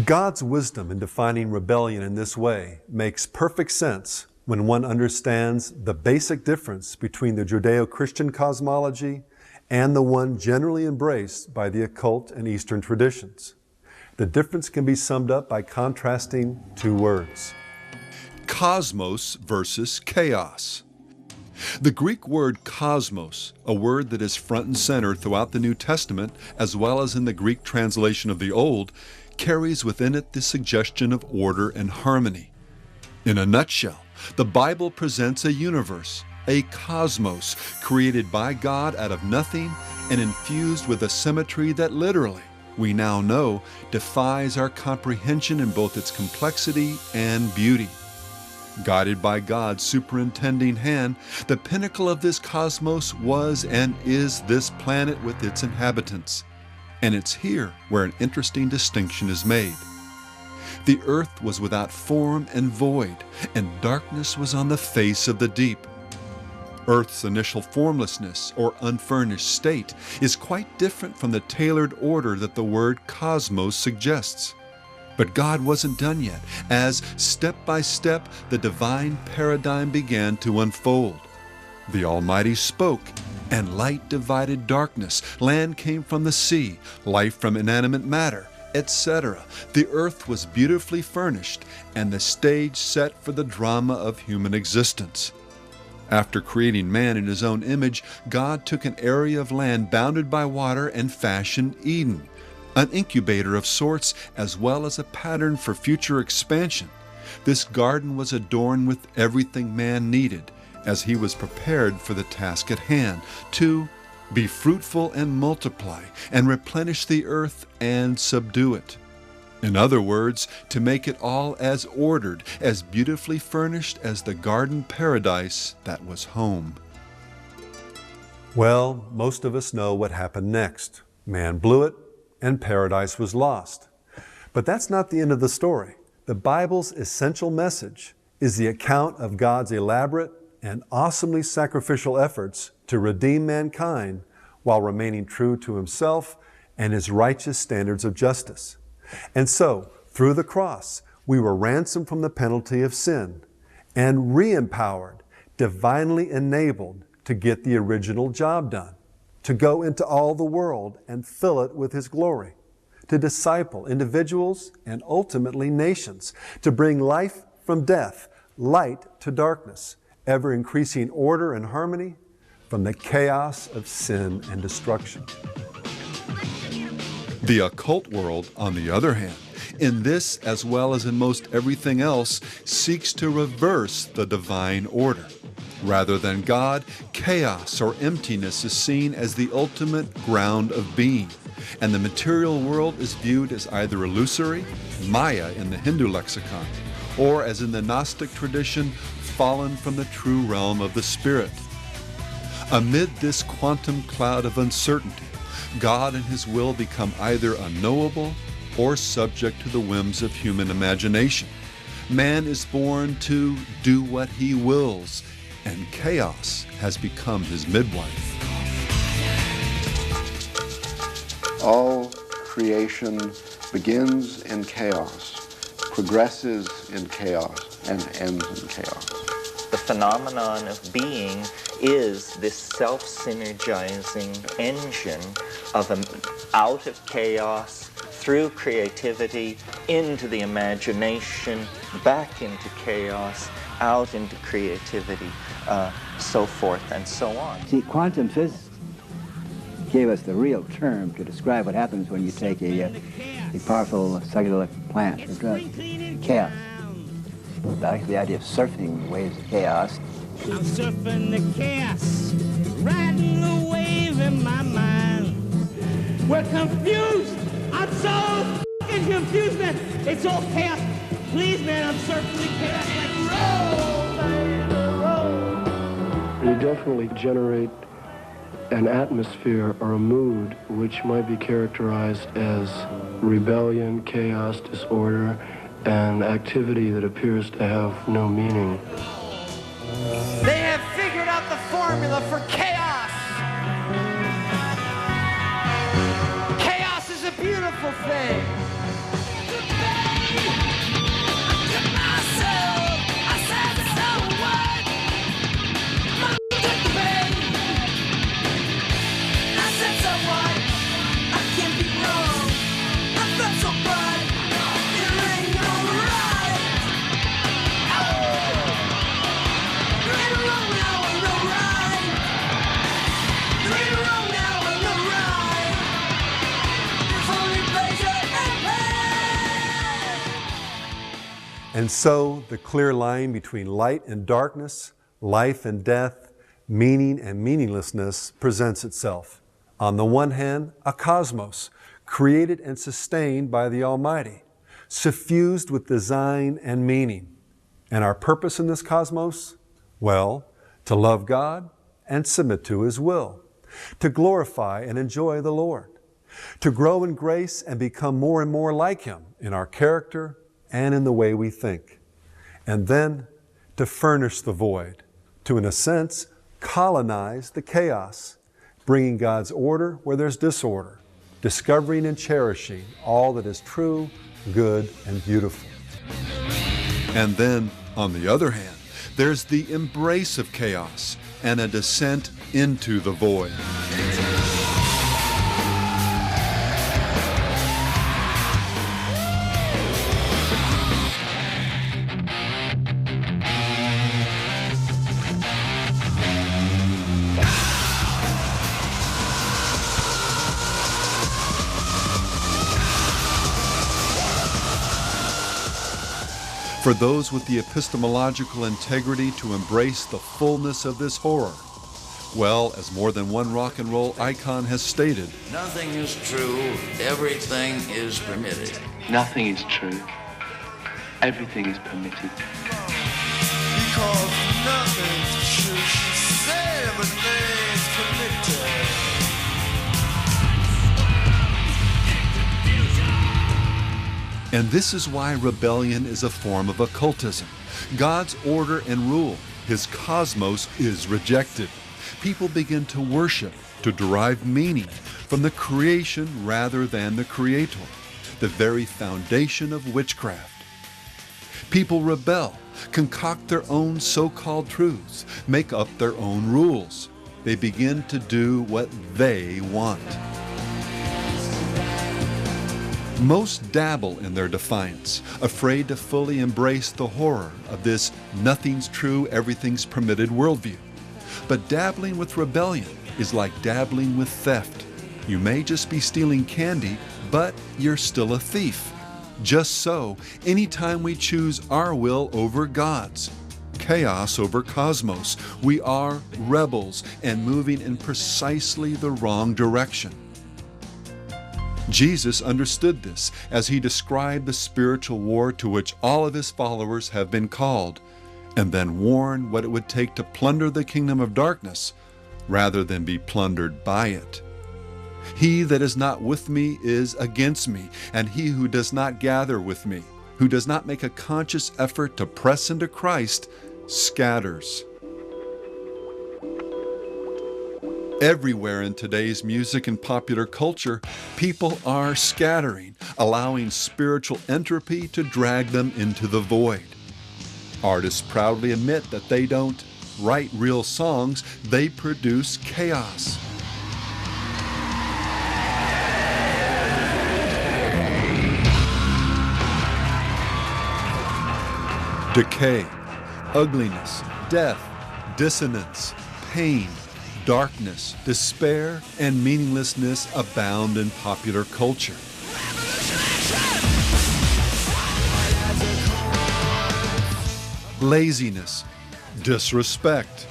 God's wisdom in defining rebellion in this way makes perfect sense when one understands the basic difference between the Judeo-Christian cosmology and the one generally embraced by the occult and Eastern traditions. The difference can be summed up by contrasting two words. Cosmos versus chaos. The Greek word cosmos, a word that is front and center throughout the New Testament as well as in the Greek translation of the Old, carries within it the suggestion of order and harmony. In a nutshell, the Bible presents a universe, a cosmos, created by God out of nothing and infused with a symmetry that literally, we now know, defies our comprehension in both its complexity and beauty. Guided by God's superintending hand, the pinnacle of this cosmos was and is this planet with its inhabitants. And it's here where an interesting distinction is made. The earth was without form and void, and darkness was on the face of the deep. Earth's initial formlessness or unfurnished state is quite different from the tailored order that the word cosmos suggests. But God wasn't done yet, as step by step the divine paradigm began to unfold. The Almighty spoke, and light divided darkness. Land came from the sea, life from inanimate matter, etc. The earth was beautifully furnished, and the stage set for the drama of human existence. After creating man in his own image, God took an area of land bounded by water and fashioned Eden, an incubator of sorts as well as a pattern for future expansion. This garden was adorned with everything man needed, as he was prepared for the task at hand, to be fruitful and multiply, and replenish the earth and subdue it. In other words, to make it all as ordered, as beautifully furnished as the garden paradise that was home. Well, most of us know what happened next. Man blew it, and paradise was lost. But that's not the end of the story. The Bible's essential message is the account of God's elaborate and awesomely sacrificial efforts to redeem mankind while remaining true to himself and his righteous standards of justice. And so, through the cross, we were ransomed from the penalty of sin and re-empowered, divinely enabled to get the original job done, to go into all the world and fill it with His glory, to disciple individuals and ultimately nations, to bring life from death, light to darkness, ever increasing order and harmony from the chaos of sin and destruction. The occult world, on the other hand, in this as well as in most everything else, seeks to reverse the divine order. Rather than God, chaos or emptiness is seen as the ultimate ground of being, and the material world is viewed as either illusory, Maya in the Hindu lexicon, or as in the Gnostic tradition, fallen from the true realm of the spirit. Amid this quantum cloud of uncertainty, God and His will become either unknowable or subject to the whims of human imagination. Man is born to do what he wills, and chaos has become his midwife. All creation begins in chaos, progresses in chaos, and ends in chaos. The phenomenon of being is this self-synergizing engine of out of chaos, through creativity, into the imagination, back into chaos, out into creativity, so forth and so on. See, quantum physics gave us the real term to describe what happens when you take a powerful psychedelic plant or drug. Chaos. Back to the idea of surfing the waves of chaos. I'm surfing the chaos, riding the wave in my mind. We're confused. I'm so fucking confused, man. It's all chaos. Please, man, I'm surfing the chaos like roll. You definitely generate an atmosphere or a mood which might be characterized as rebellion, chaos, disorder, and activity that appears to have no meaning. They have figured out the formula for chaos. Chaos is a beautiful thing. And so the clear line between light and darkness, life and death, meaning and meaninglessness presents itself. On the one hand, a cosmos created and sustained by the Almighty, suffused with design and meaning. And our purpose in this cosmos? Well, to love God and submit to His will, to glorify and enjoy the Lord, to grow in grace and become more and more like Him in our character and in the way we think, and then to furnish the void, to, in a sense, colonize the chaos, bringing God's order where there's disorder, discovering and cherishing all that is true, good, and beautiful. And then, on the other hand, there's the embrace of chaos and a descent into the void. For those with the epistemological integrity to embrace the fullness of this horror, well, as more than one rock and roll icon has stated, nothing is true, everything is permitted. Nothing is true. Everything is permitted. Because nothing's true, she said everything's permitted. and this is why rebellion is a form of occultism. God's order and rule, His cosmos, is rejected. People begin to worship, to derive meaning from the creation rather than the Creator, the very foundation of witchcraft. People rebel, concoct their own so-called truths, make up their own rules. They begin to do what they want. Most dabble in their defiance, afraid to fully embrace the horror of this nothing's true, everything's permitted worldview. But dabbling with rebellion is like dabbling with theft. You may just be stealing candy, but you're still a thief. Just so, anytime we choose our will over God's, chaos over cosmos, we are rebels and moving in precisely the wrong direction. Jesus understood this as he described the spiritual war to which all of his followers have been called, and then warned what it would take to plunder the kingdom of darkness rather than be plundered by it. He that is not with me is against me, and he who does not gather with me, who does not make a conscious effort to press into Christ, scatters. Everywhere in today's music and popular culture, people are scattering, allowing spiritual entropy to drag them into the void. Artists proudly admit that they don't write real songs, they produce chaos. Decay, ugliness, death, dissonance, pain, darkness, despair, and meaninglessness abound in popular culture. Laziness, disrespect,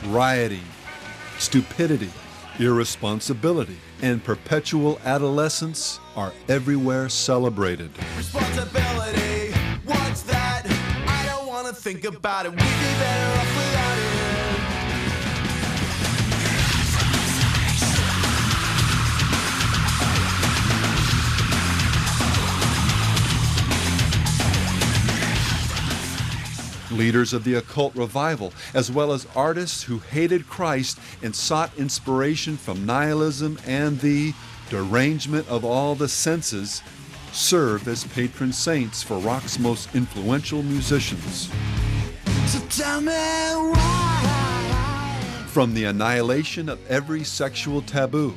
rioting, stupidity, irresponsibility, and perpetual adolescence are everywhere celebrated. Responsibility, what's that? I don't want to think about it. We'd be better off without it. Leaders of the occult revival, as well as artists who hated Christ and sought inspiration from nihilism and the derangement of all the senses, serve as patron saints for rock's most influential musicians. So tell me why. From the annihilation of every sexual taboo,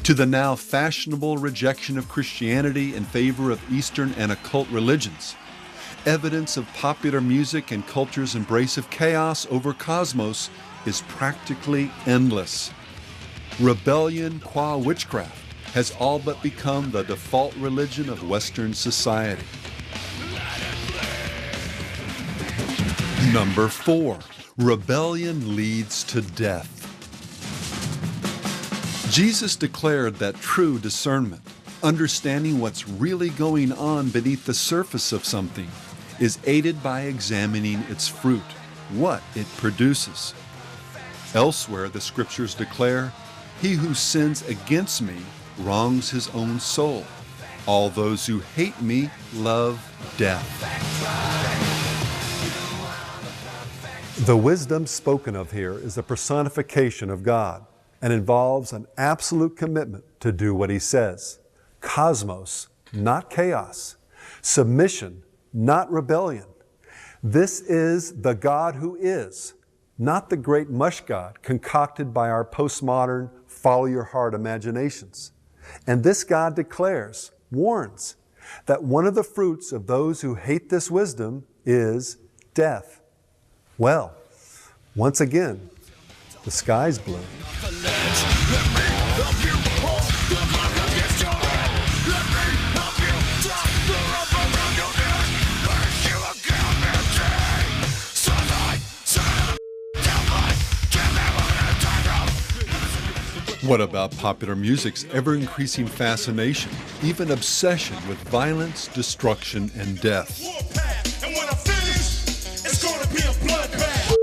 to the now fashionable rejection of Christianity in favor of Eastern and occult religions, evidence of popular music and culture's embrace of chaos over cosmos is practically endless. Rebellion qua witchcraft has all but become the default religion of Western society. Number 4, rebellion leads to death. Jesus declared that true discernment, understanding what's really going on beneath the surface of something, is aided by examining its fruit, what it produces. Elsewhere, the scriptures declare, "He who sins against me wrongs his own soul. All those who hate me love death." The wisdom spoken of here is a personification of God and involves an absolute commitment to do what He says. Cosmos, not chaos. Submission, not rebellion. This is the God who is, not the great mush God concocted by our postmodern, follow-your-heart imaginations. And this God declares, warns, that one of the fruits of those who hate this wisdom is death. Well, once again, the sky's blue. What about popular music's ever-increasing fascination, even obsession with violence, destruction, and death? And when I finish, it's gonna be a bloodbath.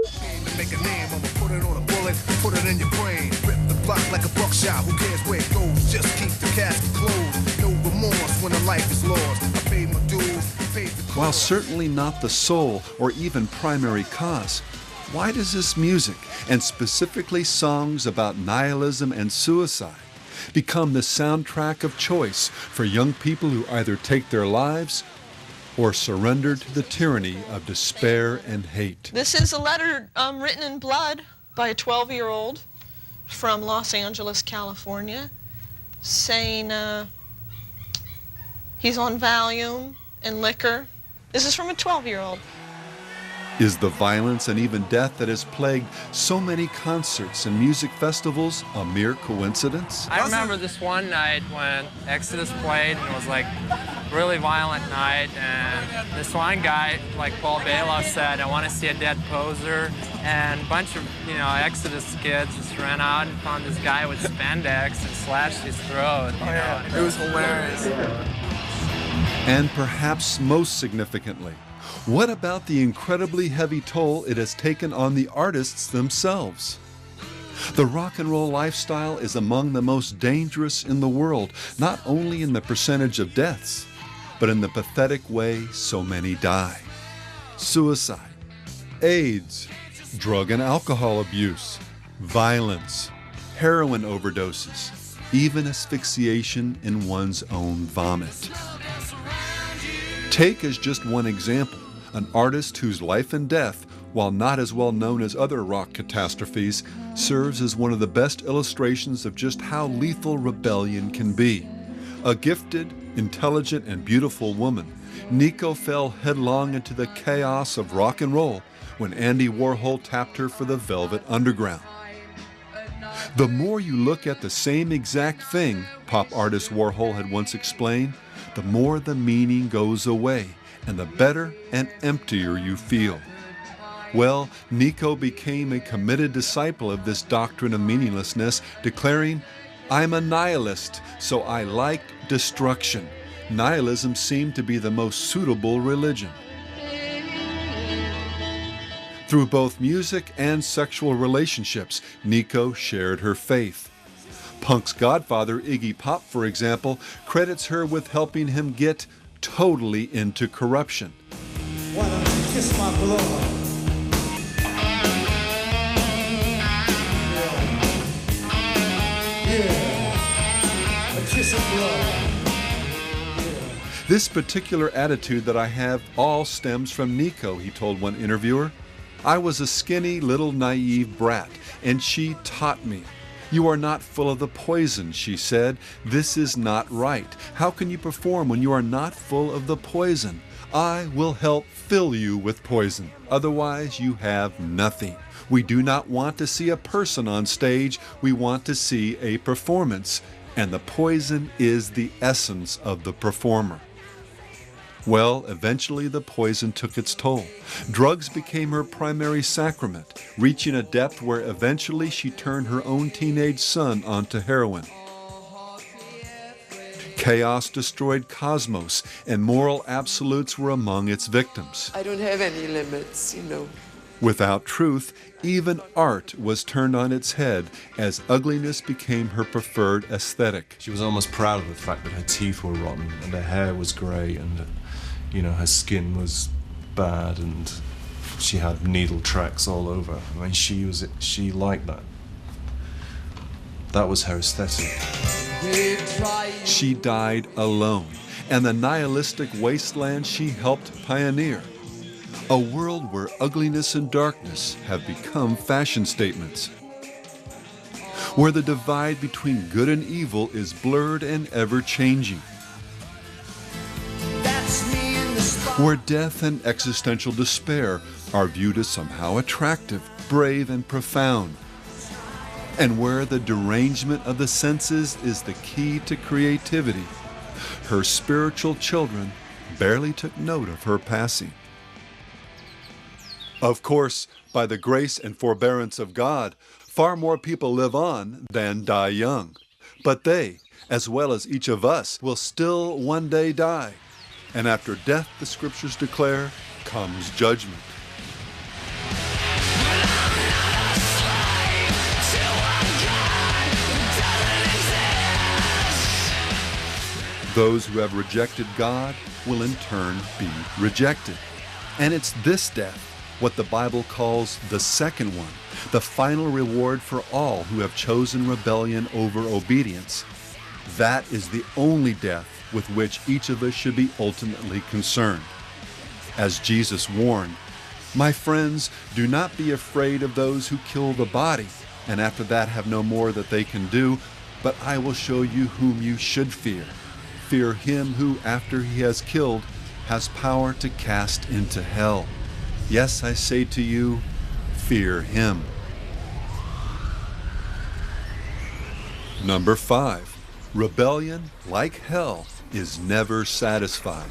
Make a name, I'ma put it on a bullet, put it in your brain. Rip the block like a buckshot, who cares where it goes? Just keep the casket closed. No remorse when a life is lost. I paid my dues, paid the cost. While certainly not the sole or even primary cause, why does this music, and specifically songs about nihilism and suicide, become the soundtrack of choice for young people who either take their lives or surrender to the tyranny of despair and hate? This is a letter written in blood by a 12-year-old from Los Angeles, California, saying he's on Valium and liquor. This is from a 12-year-old. Is the violence and even death that has plagued so many concerts and music festivals a mere coincidence? I remember this one night when Exodus played and it was like really violent night, and this one guy, like Paul Bailoff said, I want to see a dead poser, and a bunch of, Exodus kids just ran out and found this guy with spandex and slashed his throat. It was hilarious. And perhaps most significantly, what about the incredibly heavy toll it has taken on the artists themselves? The rock and roll lifestyle is among the most dangerous in the world, not only in the percentage of deaths, but in the pathetic way so many die. Suicide, AIDS, drug and alcohol abuse, violence, heroin overdoses, even asphyxiation in one's own vomit. Take as just one example, an artist whose life and death, while not as well known as other rock catastrophes, serves as one of the best illustrations of just how lethal rebellion can be. A gifted, intelligent, and beautiful woman, Nico fell headlong into the chaos of rock and roll when Andy Warhol tapped her for the Velvet Underground. The more you look at the same exact thing, pop artist Warhol had once explained, the more the meaning goes away and the better and emptier you feel. Well, Nico became a committed disciple of this doctrine of meaninglessness, declaring, "I'm a nihilist, so I like destruction." Nihilism seemed to be the most suitable religion. Through both music and sexual relationships, Nico shared her faith. Punk's godfather, Iggy Pop, for example, credits her with helping him get totally into corruption. Why don't you kiss my blood? Yeah, a kiss of blood. This particular attitude that I have all stems from Nico, he told one interviewer. I was a skinny, little naive brat, and she taught me. You are not full of the poison, she said. This is not right. How can you perform when you are not full of the poison? I will help fill you with poison. Otherwise, you have nothing. We do not want to see a person on stage. We want to see a performance. And the poison is the essence of the performer. Well, eventually the poison took its toll. Drugs became her primary sacrament, reaching a depth where eventually she turned her own teenage son onto heroin. Chaos destroyed Cosmos, and moral absolutes were among its victims. I don't have any limits, Without truth, even art was turned on its head as ugliness became her preferred aesthetic. She was almost proud of the fact that her teeth were rotten and her hair was grey and her skin was bad and she had needle tracks all over. I mean, she liked that. That was her aesthetic. She died alone, and the nihilistic wasteland she helped pioneer. A world where ugliness and darkness have become fashion statements. Where the divide between good and evil is blurred and ever-changing. Where death and existential despair are viewed as somehow attractive, brave, and profound. And where the derangement of the senses is the key to creativity. Her spiritual children barely took note of her passing. Of course, by the grace and forbearance of God, far more people live on than die young. But they, as well as each of us, will still one day die. And after death, the scriptures declare, comes judgment. Those who have rejected God will in turn be rejected. And it's this death, what the Bible calls the second one, the final reward for all who have chosen rebellion over obedience. That is the only death with which each of us should be ultimately concerned. As Jesus warned, "My friends, do not be afraid of those who kill the body, and after that have no more that they can do, but I will show you whom you should fear. Fear him who, after he has killed, has power to cast into hell. Yes, I say to you, fear him." Number 5, rebellion, like hell, is never satisfied.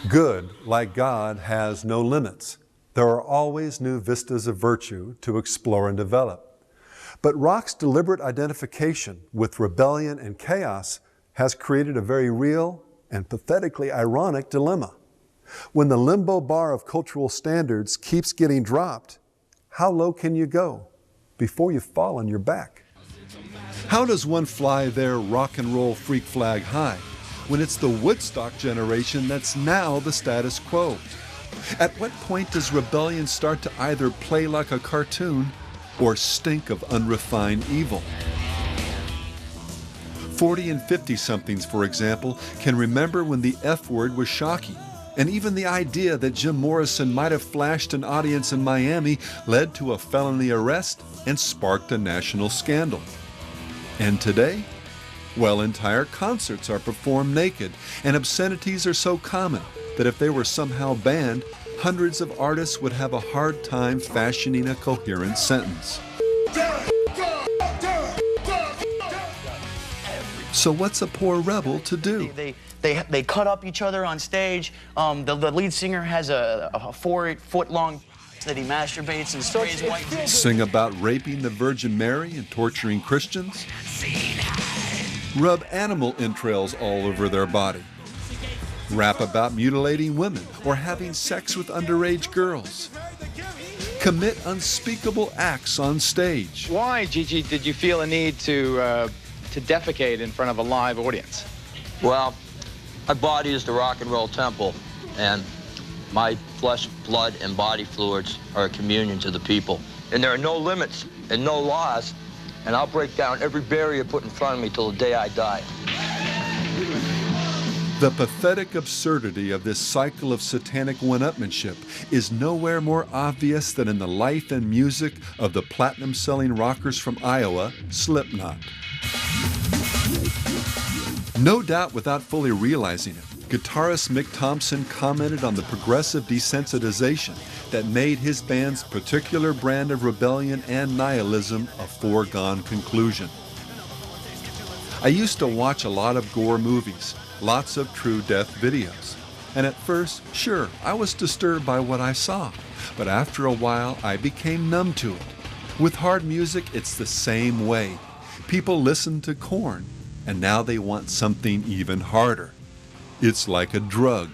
Good, like God, has no limits. There are always new vistas of virtue to explore and develop. But rock's deliberate identification with rebellion and chaos has created a very real and pathetically ironic dilemma. When the limbo bar of cultural standards keeps getting dropped, how low can you go before you fall on your back? How does one fly their rock and roll freak flag high when it's the Woodstock generation that's now the status quo? At what point does rebellion start to either play like a cartoon or stink of unrefined evil? 40 and 50-somethings, for example, can remember when the F word was shocking, and even the idea that Jim Morrison might have flashed an audience in Miami led to a felony arrest and sparked a national scandal. And today? Well, entire concerts are performed naked, and obscenities are so common that if they were somehow banned, hundreds of artists would have a hard time fashioning a coherent sentence. So what's a poor rebel to do? They cut up each other on stage. The lead singer has a 4-foot-long that he masturbates and sprays white. Sing about raping the Virgin Mary and torturing Christians? Rub animal entrails all over their body? Rap about mutilating women or having sex with underage girls? Commit unspeakable acts on stage? Why, Gigi, did you feel a need to defecate in front of a live audience? Well, my body is the rock and roll temple, and my flesh, blood, and body fluids are a communion to the people. And there are no limits and no laws, and I'll break down every barrier put in front of me till the day I die. The pathetic absurdity of this cycle of satanic one-upmanship is nowhere more obvious than in the life and music of the platinum-selling rockers from Iowa, Slipknot. No doubt without fully realizing it, guitarist Mick Thompson commented on the progressive desensitization that made his band's particular brand of rebellion and nihilism a foregone conclusion. I used to watch a lot of gore movies, lots of true death videos. And at first, sure, I was disturbed by what I saw, but after a while I became numb to it. With hard music, it's the same way. People listen to Korn, and now they want something even harder. It's like a drug.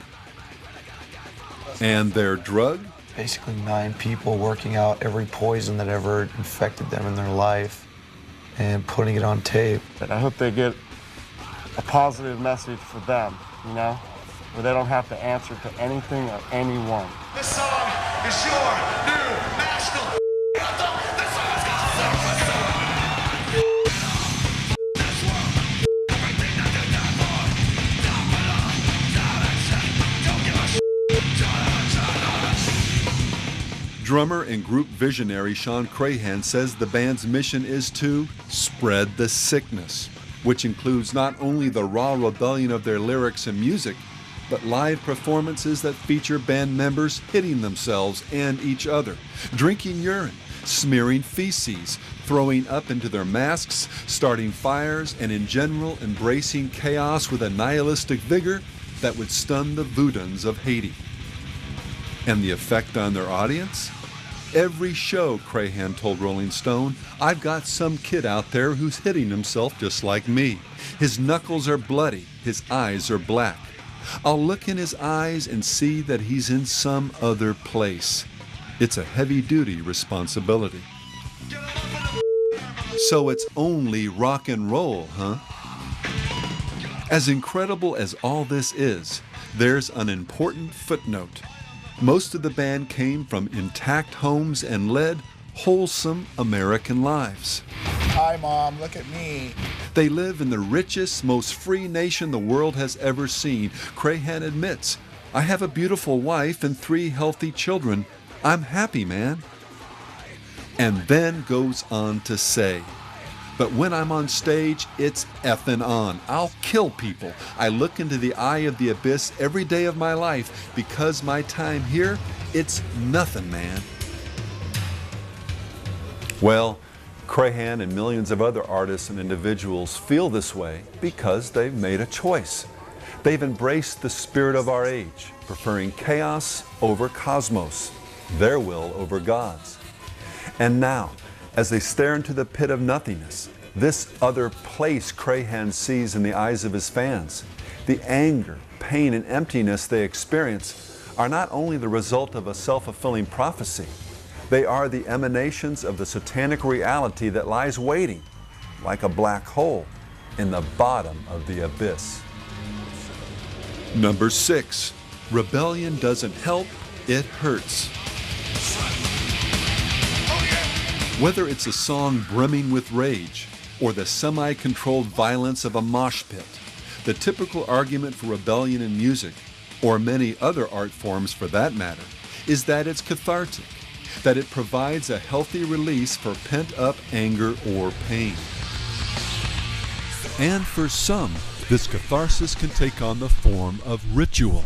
And their drug? Basically 9 people working out every poison that ever infected them in their life and putting it on tape. And I hope they get a positive message for them, you know, where they don't have to answer to anything or anyone. This song is your new national anthem. This song is called Surface. Drummer and group visionary Sean Crahan says the band's mission is to spread the sickness, which includes not only the raw rebellion of their lyrics and music, but live performances that feature band members hitting themselves and each other, drinking urine, smearing feces, throwing up into their masks, starting fires, and in general embracing chaos with a nihilistic vigor that would stun the Vudans of Haiti. And the effect on their audience? Every show, Crahan told Rolling Stone, I've got some kid out there who's hitting himself just like me. His knuckles are bloody, his eyes are black. I'll look in his eyes and see that he's in some other place. It's a heavy-duty responsibility. So it's only rock and roll, huh? As incredible as all this is, there's an important footnote. Most of the band came from intact homes and led wholesome American lives. Hi, Mom, look at me. They live in the richest, most free nation the world has ever seen. Crahan admits, I have a beautiful wife and 3 healthy children. I'm happy, man. And then goes on to say, but when I'm on stage, it's effing on. I'll kill people. I look into the eye of the abyss every day of my life because my time here, it's nothing, man. Well, Crahan and millions of other artists and individuals feel this way because they've made a choice. They've embraced the spirit of our age, preferring chaos over cosmos, their will over God's. And now, as they stare into the pit of nothingness, this other place Crahan sees in the eyes of his fans, the anger, pain, and emptiness they experience are not only the result of a self-fulfilling prophecy, they are the emanations of the satanic reality that lies waiting, like a black hole, in the bottom of the abyss. Number 6, rebellion doesn't help, it hurts. Whether it's a song brimming with rage or the semi-controlled violence of a mosh pit, the typical argument for rebellion in music, or many other art forms for that matter, is that it's cathartic, that it provides a healthy release for pent-up anger or pain. And for some, this catharsis can take on the form of ritual,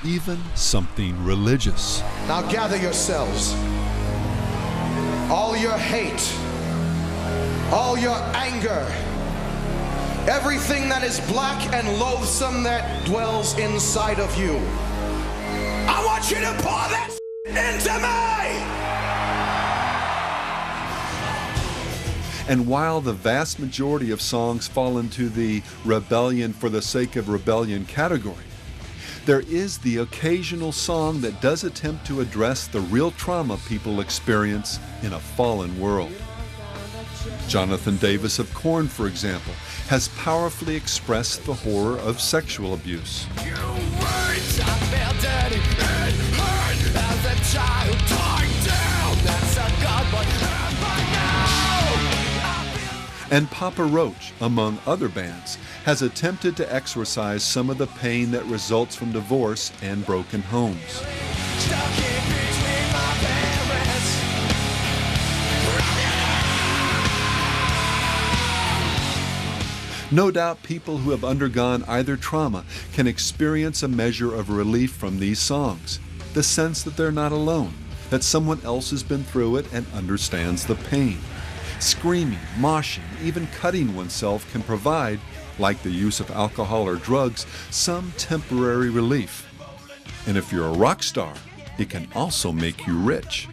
even something religious. Now gather yourselves. All your hate, all your anger, everything that is black and loathsome that dwells inside of you. I want you to pour that into me! And while the vast majority of songs fall into the rebellion for the sake of rebellion category, there is the occasional song that does attempt to address the real trauma people experience in a fallen world. Jonathan Davis of Korn, for example, has powerfully expressed the horror of sexual abuse. And Papa Roach, among other bands, has attempted to exorcise some of the pain that results from divorce and broken homes. No doubt people who have undergone either trauma can experience a measure of relief from these songs, the sense that they're not alone, that someone else has been through it and understands the pain. Screaming, moshing, even cutting oneself can provide, like the use of alcohol or drugs, some temporary relief. And if you're a rock star, it can also make you rich.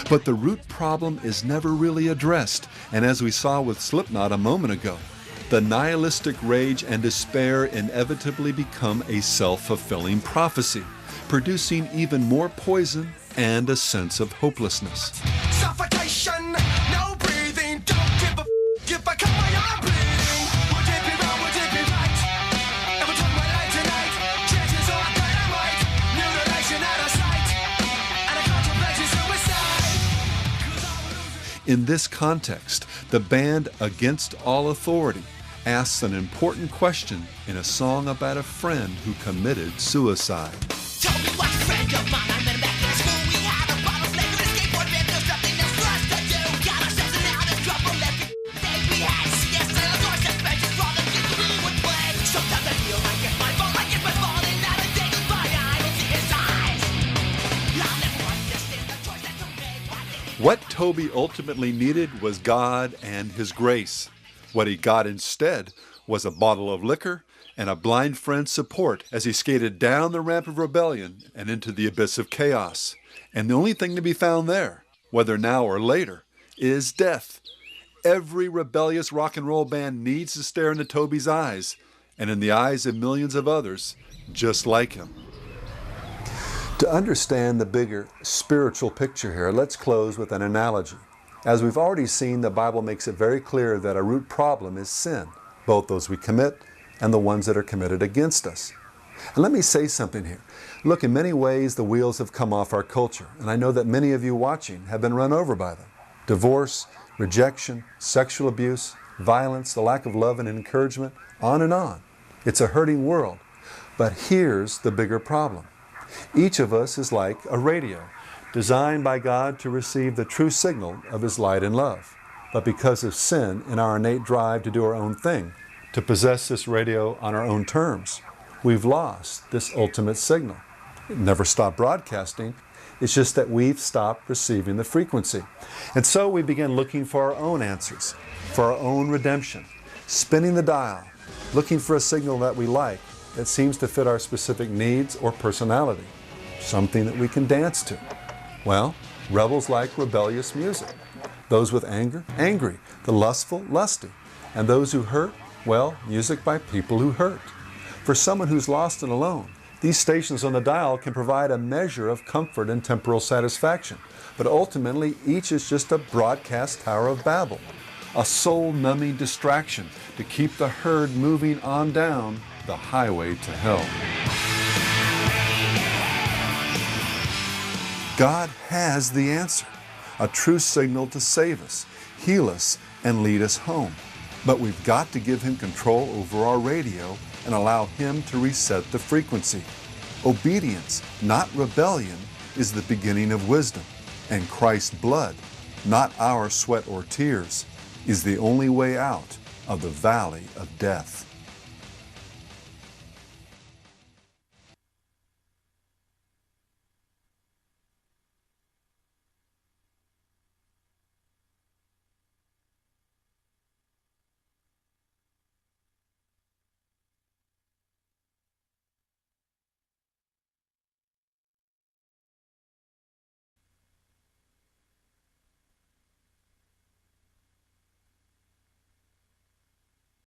But the root problem is never really addressed, and as we saw with Slipknot a moment ago, the nihilistic rage and despair inevitably become a self-fulfilling prophecy, producing even more poison and a sense of hopelessness. Suffocation, no breathing, don't give a if I cut my arm bleeding. Would it be wrong, would it be right? If I took my life tonight, chances are dynamite, mutilation out of sight, and I contemplate suicide. In this context, the band Against All Authority asks an important question in a song about a friend who committed suicide. Tell me what friend of mine, I met him back in school. We had a bottle flavor, a skateboard band, there's nothing else for us to do. Got ourselves in out of trouble every day we had. CS and a door suspension for the kids we would play. Sometimes I feel like it's my fault, like it's my fault, and now the day goes by, I don't see his eyes. I'll never understand the choice that took me. What Toby ultimately needed was God and His grace. What he got instead was a bottle of liquor and a blind friend's support as he skated down the ramp of rebellion and into the abyss of chaos. And the only thing to be found there, whether now or later, is death. Every rebellious rock and roll band needs to stare into Toby's eyes, and in the eyes of millions of others just like him. To understand the bigger spiritual picture here, let's close with an analogy. As we've already seen, the Bible makes it very clear that a root problem is sin, both those we commit and the ones that are committed against us. And let me say something here. Look, in many ways, the wheels have come off our culture, and I know that many of you watching have been run over by them. Divorce, rejection, sexual abuse, violence, the lack of love and encouragement, on and on. It's a hurting world. But here's the bigger problem. Each of us is like a radio, designed by God to receive the true signal of His light and love. But because of sin and our innate drive to do our own thing, to possess this radio on our own terms, we've lost this ultimate signal. It never stopped broadcasting, It's just that we've stopped receiving the frequency. And so we begin looking for our own answers, for our own redemption, spinning the dial, looking for a signal that we like, that seems to fit our specific needs or personality, something that we can dance to. Well, rebels like rebellious music. Those with anger, angry. The lustful, lusty. And those who hurt, well, music by people who hurt. For someone who's lost and alone, these stations on the dial can provide a measure of comfort and temporal satisfaction. But ultimately, each is just a broadcast Tower of Babel, a soul-numbing distraction to keep the herd moving on down the highway to hell. God has the answer, a true signal to save us, heal us, and lead us home. But we've got to give Him control over our radio and allow Him to reset the frequency. Obedience, not rebellion, is the beginning of wisdom, and Christ's blood, not our sweat or tears, is the only way out of the valley of death.